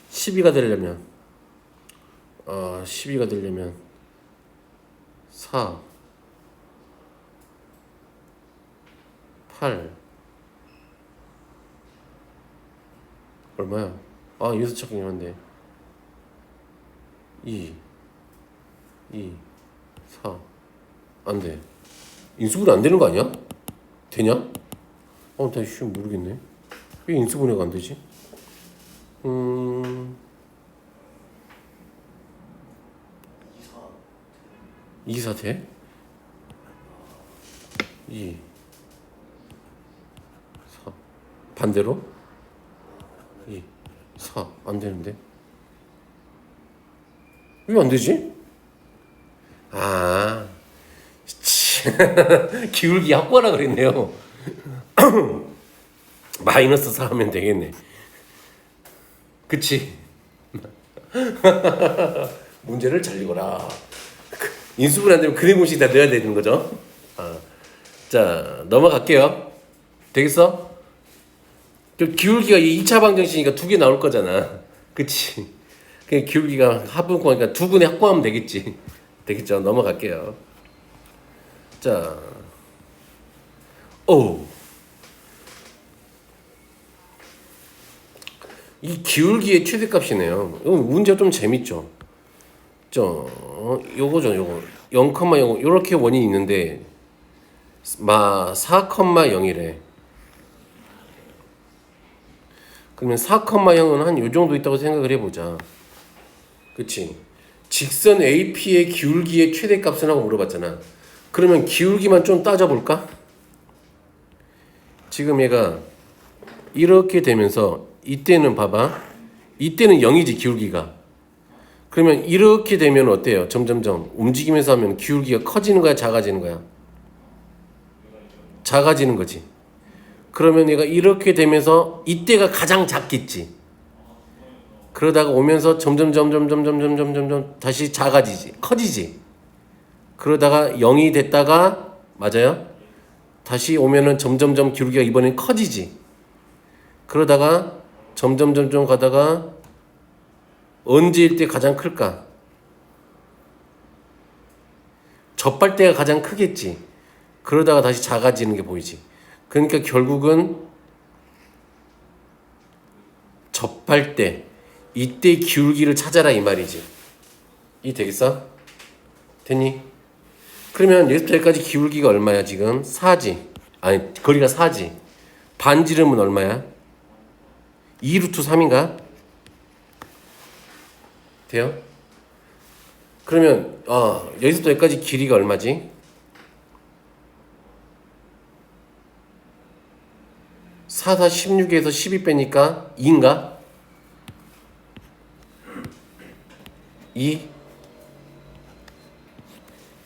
12가 되려면 12가 되려면 4 8 얼마야? 여기서 착용한데 2 4 안돼. 인수분해 안 되는 거 아니야? 되냐? 나 모르겠네. 왜 인수분해가 안 되지? 2, 4 돼? 2 4 반대로? 2 4 안 되는데? 왜 안 되지? 기울기 합과라 그랬네요. 마이너스 4 하면 되겠네. 그치? 문제를 잘 읽어라. 인수분해 안 되면 그림 공식 다 넣어야 되는 거죠. 자, 넘어갈게요. 되겠어? 기울기가 2차 방정식이니까 2개 나올 거잖아. 그치? 그냥 기울기가 합분하니까 2분의 합분하면 되겠지. 되겠죠? 넘어갈게요. 자, 이 기울기의 최대값이네요. 이거 문제가 좀 재밌죠? 요거죠, 요거. 0,0 요렇게 원인이 있는데 4,0이래. 그러면 4,0은 한 요 정도 있다고 생각을 해보자. 그치? 직선 AP의 기울기의 최대값은 하고 물어봤잖아. 그러면 기울기만 좀 따져볼까? 지금 얘가 이렇게 되면서 이때는 봐봐. 이때는 0이지 기울기가. 그러면 이렇게 되면 어때요? 점점점 움직이면서 하면 기울기가 커지는 거야? 작아지는 거야? 작아지는 거지. 그러면 얘가 이렇게 되면서 이때가 가장 작겠지. 그러다가 오면서 점점 다시 작아지지. 커지지. 그러다가 0이 됐다가 맞아요? 다시 오면은 점점점 기울기가 이번엔 커지지. 그러다가 점점 가다가 언제일 때 가장 클까? 접할 때가 가장 크겠지. 그러다가 다시 작아지는 게 보이지. 그러니까 결국은 접할 때 이때 기울기를 찾아라 이 말이지. 이 되겠어? 됐니? 그러면 여기서부터 여기까지 기울기가 얼마야 지금? 4지. 아니 거리가 4지. 반지름은 얼마야? 2루트 3인가? 돼요? 그러면 여기서부터 여기까지 길이가 얼마지? 4, 4, 16에서 12 빼니까 2인가? 2?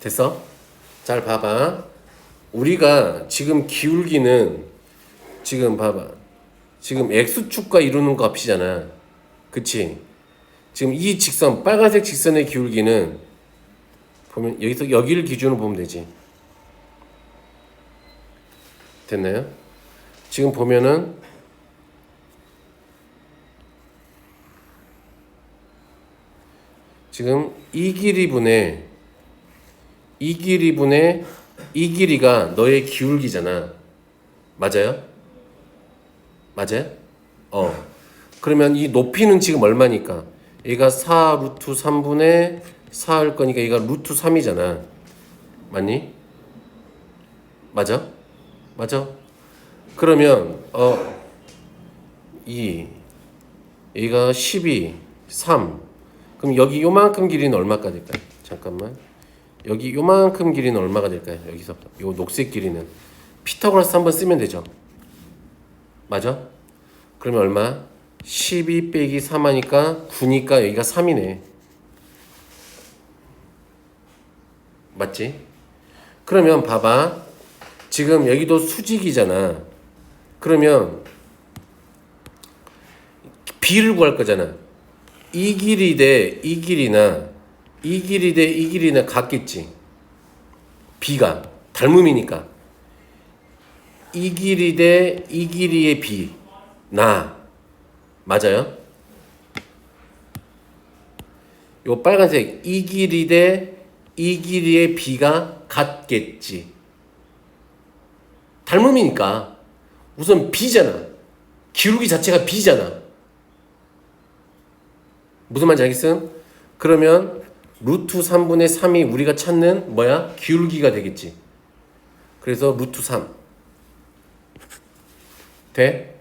됐어? 잘 봐봐. 우리가 지금 기울기는 지금 봐봐. 지금 X축과 이루는 값이잖아. 그치? 지금 이 직선, 빨간색 직선의 기울기는 보면 여기서 여기를 기준으로 보면 되지. 됐나요? 지금 보면은 지금 이 길이분의 이 길이가 너의 기울기잖아. 맞아요? 맞아요? 그러면 이 높이는 지금 얼마니까? 얘가 4 루트 3분의 4 할 거니까 얘가 루트 3이잖아. 맞니? 맞아? 맞아? 그러면 2 얘가 12 3 그럼 여기 요만큼 길이는 얼마가 될까요? 잠깐만. 여기 요만큼 길이는 얼마가 될까요? 여기서 요 녹색 길이는 피타고라스 한번 쓰면 되죠. 맞아? 그러면 얼마? 12 빼기 3 하니까 9니까 여기가 3이네. 맞지? 그러면 봐봐. 지금 여기도 수직이잖아. 그러면 B를 구할 거잖아. 이 길이 대 이 길이나 이 길이 대 이 길이나 같겠지. B가 닮음이니까. 이 길이 대 이 길이의 B 나 맞아요? 요 빨간색 이 길이 대 이 길이의 B가 같겠지. 닮음이니까 우선 B잖아. 기울기 자체가 B잖아. 무슨 말인지 알겠음? 그러면 루트 3분의 3이 우리가 찾는 뭐야? 기울기가 되겠지. 그래서 루트 3 돼?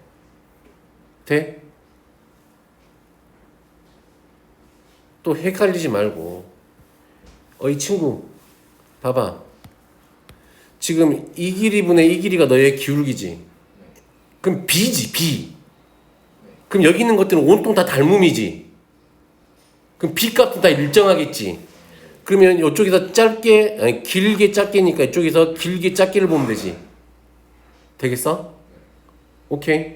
돼? 또 헷갈리지 말고 어이 친구 봐봐. 지금 이 길이분의 이 길이가 너의 기울기지. 그럼 B지 B. 그럼 여기 있는 것들은 온통 다 닮음이지. 그럼 B 값도 다 일정하겠지. 그러면 이쪽에서 짧게 아니 길게 짧게니까 이쪽에서 길게 짧게를 보면 되지. 되겠어? 오케이.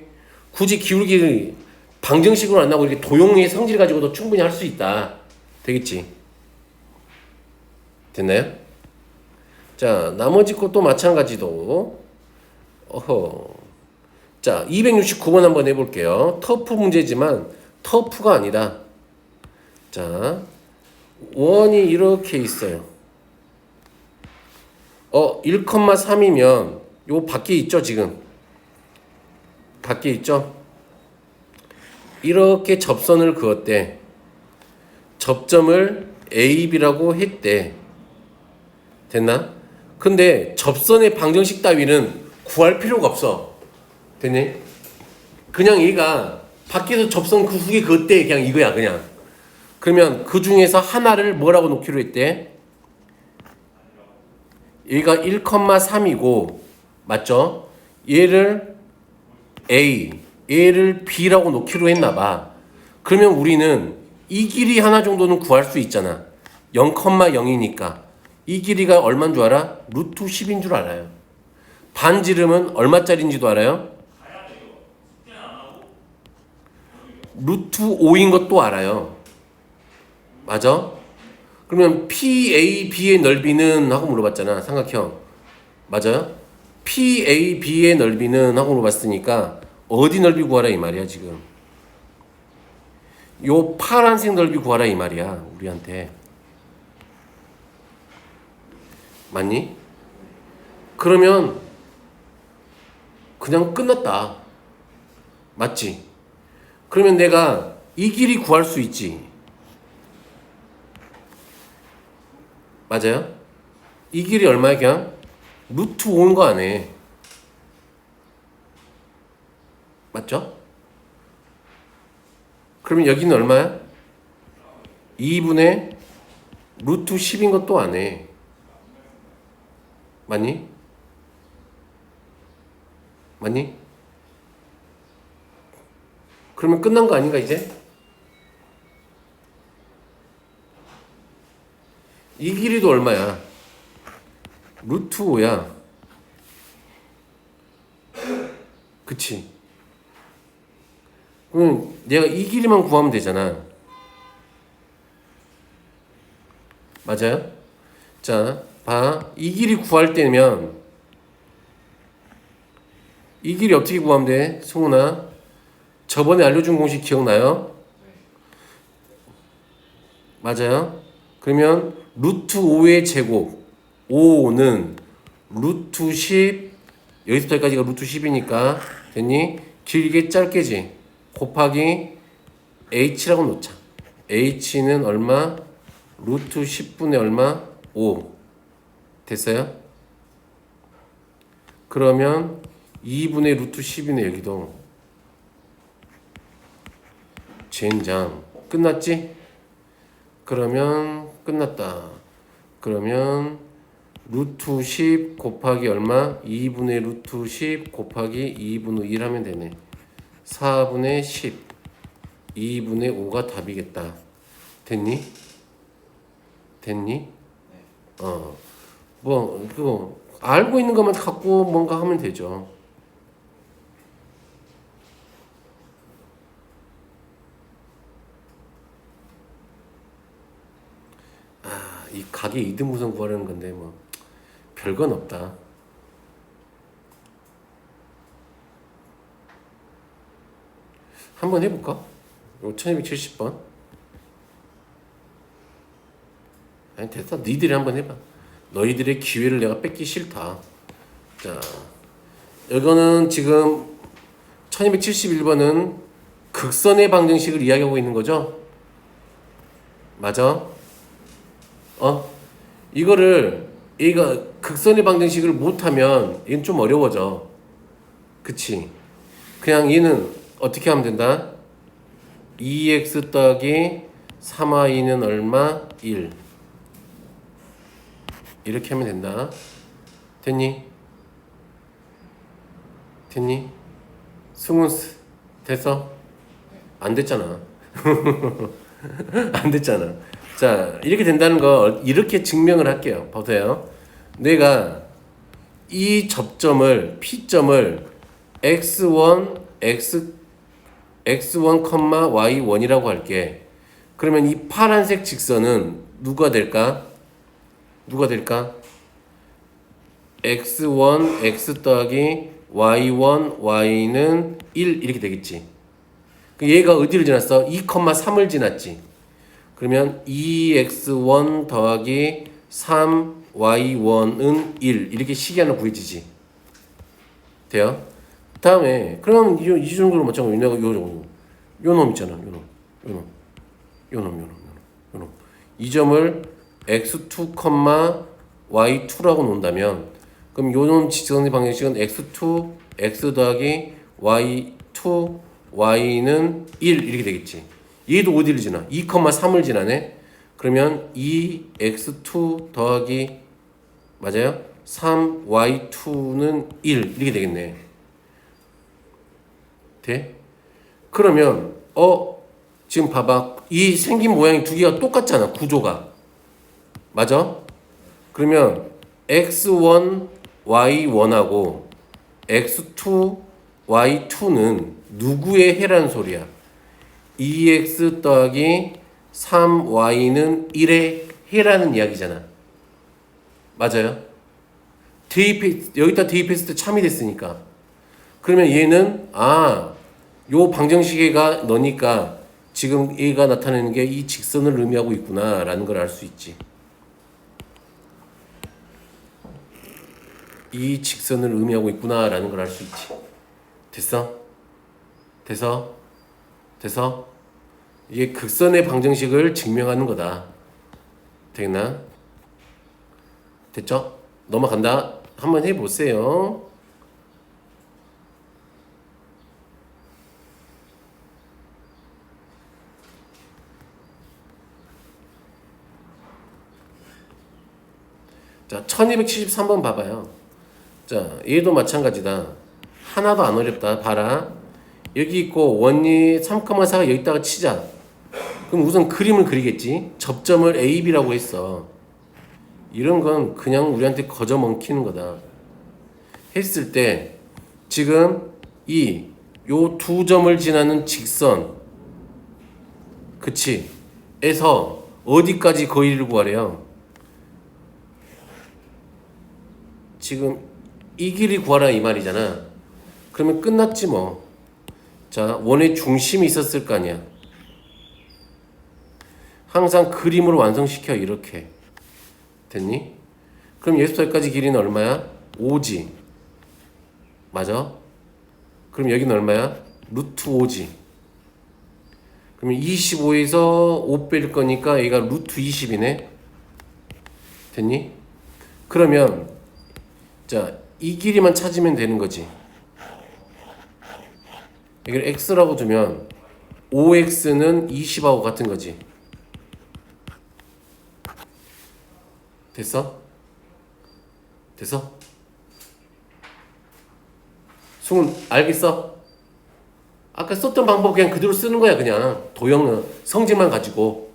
굳이 기울기를 방정식으로 안 나오고 이렇게 도형의 성질 가지고도 충분히 할 수 있다. 되겠지? 됐나요? 자, 나머지 것도 마찬가지도 자, 269번 한번 해볼게요. 터프 문제지만 터프가 아니다. 자, 원이 이렇게 있어요. 1,3이면 요 밖에 있죠, 지금. 밖에 있죠? 이렇게 접선을 그었대. 접점을 A, B라고 했대. 됐나? 근데 접선의 방정식 따위는 구할 필요가 없어. 됐니? 그냥 얘가 밖에서 접선 그 후에 그때 그냥 이거야 그냥. 그러면 그 중에서 하나를 뭐라고 놓기로 했대? 얘가 1,3이고 맞죠? 얘를 A, 얘를 B라고 놓기로 했나 봐. 그러면 우리는 이 길이 하나 정도는 구할 수 있잖아. 0,0이니까. 이 길이가 얼마인 줄 알아? 루트 10인 줄 알아요. 반지름은 얼마짜리인지도 알아요? 루트 5인 것도 알아요. 맞아? 그러면 PAB의 넓이는 하고 물어봤잖아. 삼각형. 맞아요? PAB의 넓이는 하고 물어봤으니까 어디 넓이 구하라 이 말이야 지금. 요 파란색 넓이 구하라 이 말이야 우리한테. 맞니? 그러면 그냥 끝났다. 맞지? 그러면 내가 이 길이 구할 수 있지. 맞아요? 이 길이 얼마야 그냥? 루트 5인 거 아네. 맞죠? 그러면 여기는 얼마야? 2분의 루트 10인 것도 아네. 맞니? 맞니? 그러면 끝난 거 아닌가 이제? 이 길이도 얼마야? 루트 5야. 그치? 그럼 내가 이 길이만 구하면 되잖아. 맞아요? 자, 봐. 이 길이 구할 때면 이 길이 어떻게 구하면 돼? 승훈아. 저번에 알려준 공식 기억나요? 맞아요? 그러면 루트 5의 제곱 5는 루트 10 여기서부터 여기까지가 루트 10이니까 됐니? 길게 짧게지 곱하기 h라고 놓자. h는 얼마? 루트 10분의 얼마? 5 됐어요? 그러면 2분의 루트 10이네 여기도. 젠장. 끝났지? 그러면 끝났다. 그러면 루트 10 곱하기 얼마? 2분의 루트 10 곱하기 2분의 1 하면 되네. 4분의 10 2분의 5가 답이겠다. 됐니? 됐니? 뭐 그거 알고 있는 것만 갖고 뭔가 하면 되죠. 이 각의 이등분선 구하려는 건데 뭐 별건 없다. 한번 해볼까? 1270번. 아니 됐다. 너희들이 한번 해봐. 너희들의 기회를 내가 뺏기 싫다. 자, 이거는 지금 1271번은 극선의 방정식을 이야기하고 있는 거죠? 맞아? 이거를 얘가 극선의 방정식을 못하면 얘는 좀 어려워져. 그치? 그냥 얘는 어떻게 하면 된다? 2x 더하기 3y는 얼마? 1 이렇게 하면 된다. 됐니? 됐니? 승훈스 됐어? 안 됐잖아. 안 됐잖아. 자, 이렇게 된다는 거 이렇게 증명을 할게요. 보세요. 내가 이 접점을 P점을 x1, x1, y1이라고 할게. 그러면 이 파란색 직선은 누가 될까? 누가 될까? x1, x 더하기 y1, y는 1 이렇게 되겠지. 얘가 어디를 지났어? 2,3을 지났지. 그러면 2x1 더하기 3y1은 1 이렇게 식이 하나 구해지지. 돼요? 다음에 그러면 이 정도로 맞춰보면 내가 요 놈 있잖아. 요 놈. 이 점을 x2, y2라고 놓는다면 그럼 요 놈 직선의 방정식은 x2, x 더하기 y2, y는 1 이렇게 되겠지. 얘도 어디를 지나? 2,3을 지나네. 그러면 2x2 더하기 맞아요? 3y2는 1 이렇게 되겠네. 돼? 그러면 지금 봐봐. 이 생긴 모양이 두 개가 똑같잖아. 구조가. 맞아? 그러면 x1, y1하고 x2, y2는 누구의 해라는 소리야? 2x 더하기 3y는 1의 해라는 이야기잖아. 맞아요? 여기다 대입했을 때 참이 됐으니까. 그러면 얘는 요 방정식에가 넣으니까 지금 얘가 나타내는 게 이 직선을 의미하고 있구나 라는 걸 알 수 있지. 이 직선을 의미하고 있구나 라는 걸 알 수 있지. 됐어? 돼서 이게 극선의 방정식을 증명하는 거다. 되겠나? 됐죠? 넘어간다. 한번 해보세요. 자, 1273번 봐봐요. 자, 얘도 마찬가지다. 하나도 안 어렵다. 봐라. 여기 있고 원리 3,4가 여기다가 치자. 그럼 우선 그림을 그리겠지. 접점을 A, B라고 했어. 이런 건 그냥 우리한테 거저 먹히는 거다. 했을 때 지금 요 두 점을 지나는 직선 그치? 에서 어디까지 거리를 구하래요? 지금 이 길이 구하라 이 말이잖아. 그러면 끝났지 뭐. 자, 원의 중심이 있었을 거 아니야. 항상 그림으로 완성시켜 이렇게. 됐니? 그럼 예수서까지 길이는 얼마야? 5지. 맞아? 그럼 여기는 얼마야? 루트 5지. 그러면 25에서 5 뺄 거니까 얘가 루트 20이네. 됐니? 그러면 자, 이 길이만 찾으면 되는 거지. 이걸 x라고 두면 5x는 20하고 같은 거지. 됐어? 됐어? 승훈 알겠어? 아까 썼던 방법 그냥 그대로 쓰는 거야. 그냥 도형 성질만 가지고.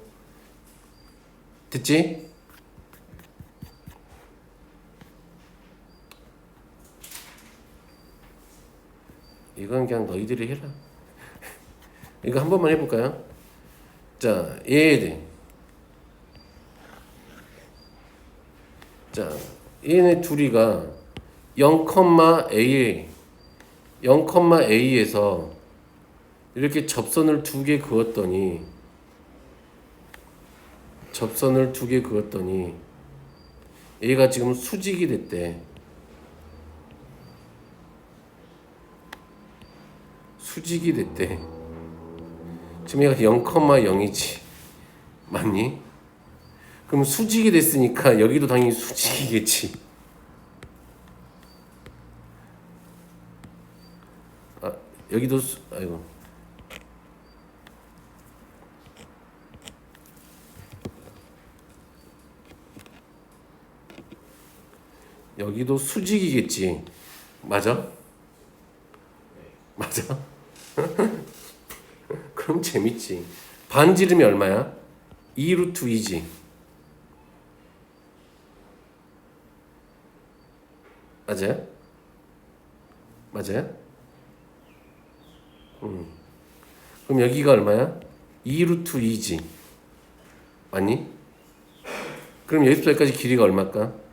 됐지? 이건 그냥 너희들이 해라. 이거 한 번만 해볼까요? 자, 얘네. 자, 얘네 둘이가 0,A 0,A에서 이렇게 접선을 두 개 그었더니 얘가 지금 수직이 됐대. 수직이 됐대. 지금 얘가 0,0이지. 맞니? 그럼 수직이 됐으니까 여기도 당연히 수직이겠지. 아, 여기도 아이고. 여기도 수직이겠지. 맞아? 맞아? 그럼 재밌지. 반지름이 얼마야? 2 루트 2지. 맞아요? 맞아요? 그럼 여기가 얼마야? 2 루트 2지. 맞니? 그럼 여기부터 여기까지 길이가 얼마일까?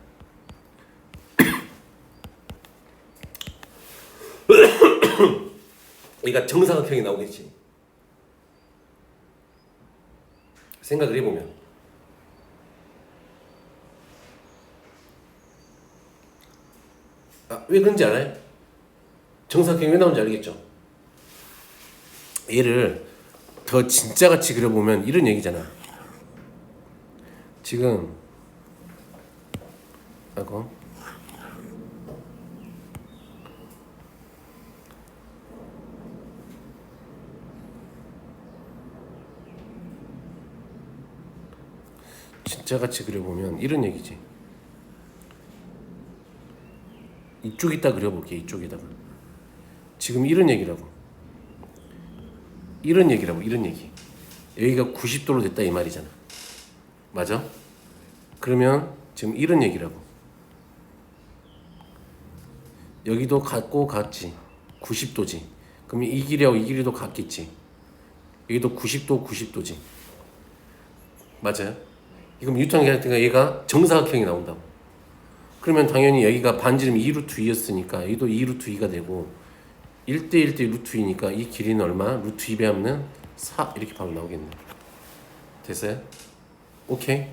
여기가 정사각형이 나오겠지. 생각을 해보면. 아, 왜 그런지 알아요? 정사각형이 왜 나오는지 알겠죠? 얘를 더 진짜같이 그려보면 이런 얘기잖아. 지금 하고 진짜같이 그려보면 이런 얘기지. 이쪽에다 그려볼게. 이쪽에다가 지금 이런 얘기라고. 이런 얘기. 여기가 90도로 됐다 이 말이잖아. 맞아? 그러면 지금 이런 얘기라고. 여기도 같고 같지. 90도지. 그럼 이 길이하고 이 길이도 같겠지. 여기도 90도지. 맞아요? 이건 뉴턴이 할 때가 얘가 정사각형이 나온다고. 그러면 당연히 여기가 반지름이 2 루트 2였으니까 여기도 2 루트 2가 되고 1대 1대 루트 2니까 이 길이는 얼마? 루트 2 배하면 4 이렇게 바로 나오겠네. 됐어요? 오케이?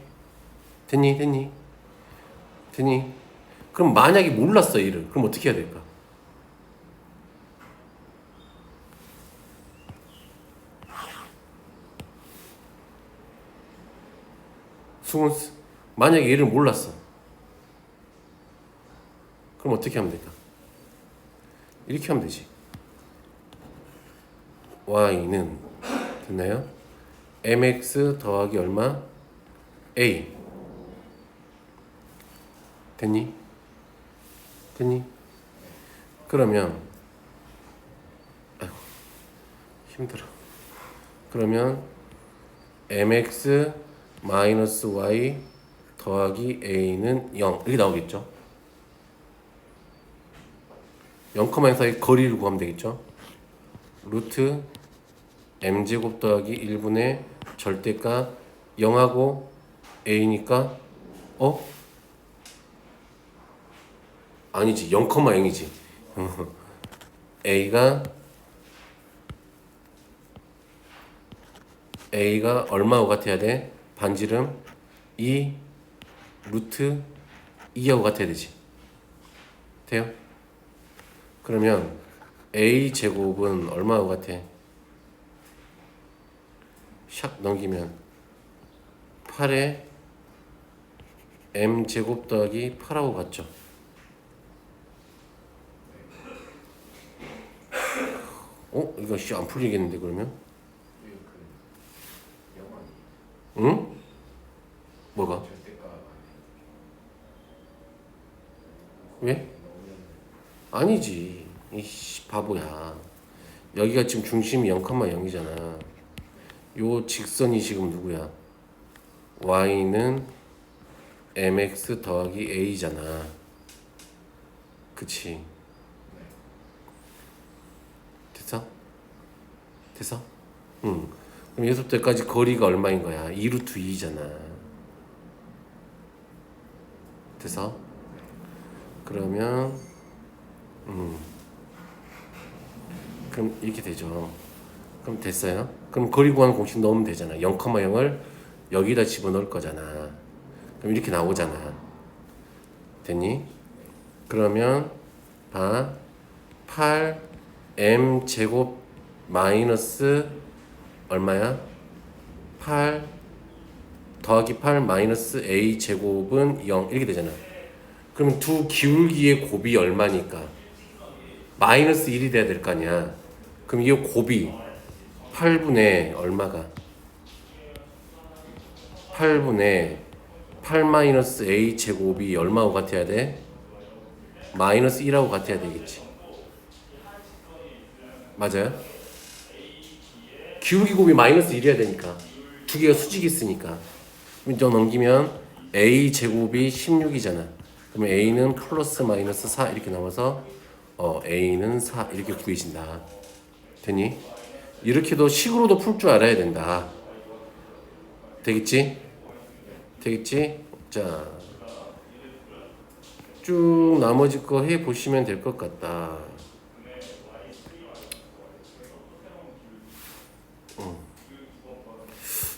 됐니? 그럼 만약에 몰랐어 얘를. 그럼 어떻게 해야 될까? 승훈 만약에 얘를 몰랐어. 그럼 어떻게 하면 될까? 이렇게 하면 되지. y는 됐나요? mx 더하기 얼마? a 됐니? 그러면 아이고 힘들어. 그러면 mx 마이너스 y 더하기 a는 0 이렇게 나오겠죠? 0,0사이 거리를 구하면 되겠죠? 루트 m제곱 더하기 1분의 절대가 0하고 a니까 아니지 0,0이지. a가 얼마하고 같아야 돼? 반지름 2 루트 2하고 같아야 되지. 돼요? 그러면 a 제곱은 얼마하고 같아? 샥 넘기면 8에 m제곱 더하기 8하고 같죠. 이거 안 풀리겠는데 그러면? 응? 뭐가? 왜? 아니지. 이씨 바보야. 여기가 지금 중심이 0,0이잖아. 요 직선이 지금 누구야? y는 mx 더하기 a잖아. 그치? 됐어? 됐어? 응. 그럼 여기서부터 여기까지 거리가 얼마인 거야? 2루트 2잖아. 됐어? 그러면 그럼 이렇게 되죠. 그럼 됐어요? 그럼 거리 구하는 공식 넣으면 되잖아. 0,0을 여기다 집어넣을 거잖아. 그럼 이렇게 나오잖아. 됐니? 그러면 봐. 8m 제곱 마이너스 얼마야? 8 더하기 8 마이너스 a 제곱은 0 이렇게 되잖아. 그러면 두 기울기의 곱이 얼마니까? 마이너스 1이 돼야 될 거 아니야. 그럼 이 곱이 8분의 얼마가? 8분의 8 마이너스 a 제곱이 얼마하고 같아야 돼? 마이너스 1하고 같아야 되겠지. 맞아요? 기울기 곱이 마이너스 1이어야 되니까. 두 개가 수직이 있으니까. 또 넘기면 a 제곱이 16이잖아. 그러면 a는 플러스 마이너스 4 이렇게 나와서 a는 4 이렇게 구해진다. 되니? 이렇게도 식으로도 풀 줄 알아야 된다. 되겠지? 되겠지? 자, 쭉 나머지 거 해보시면 될 것 같다.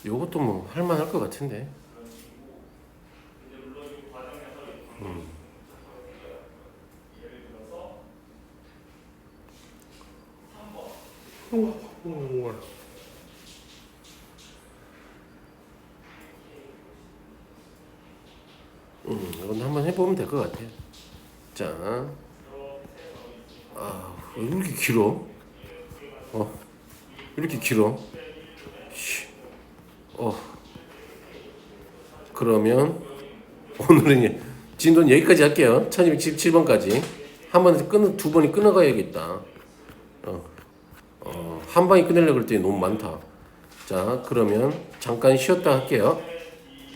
요것도 뭐 할만할 것 같은데. 이건 한번 해보면 될 것 같아요. 자, 왜 이렇게 길어? 이렇게 길어? 그러면 오늘은 진도는 여기까지 할게요. 1217번까지. 두 번이 끊어가야겠다. 한 방에 끝내려고 그랬더니 너무 많다. 자, 그러면 잠깐 쉬었다 할게요.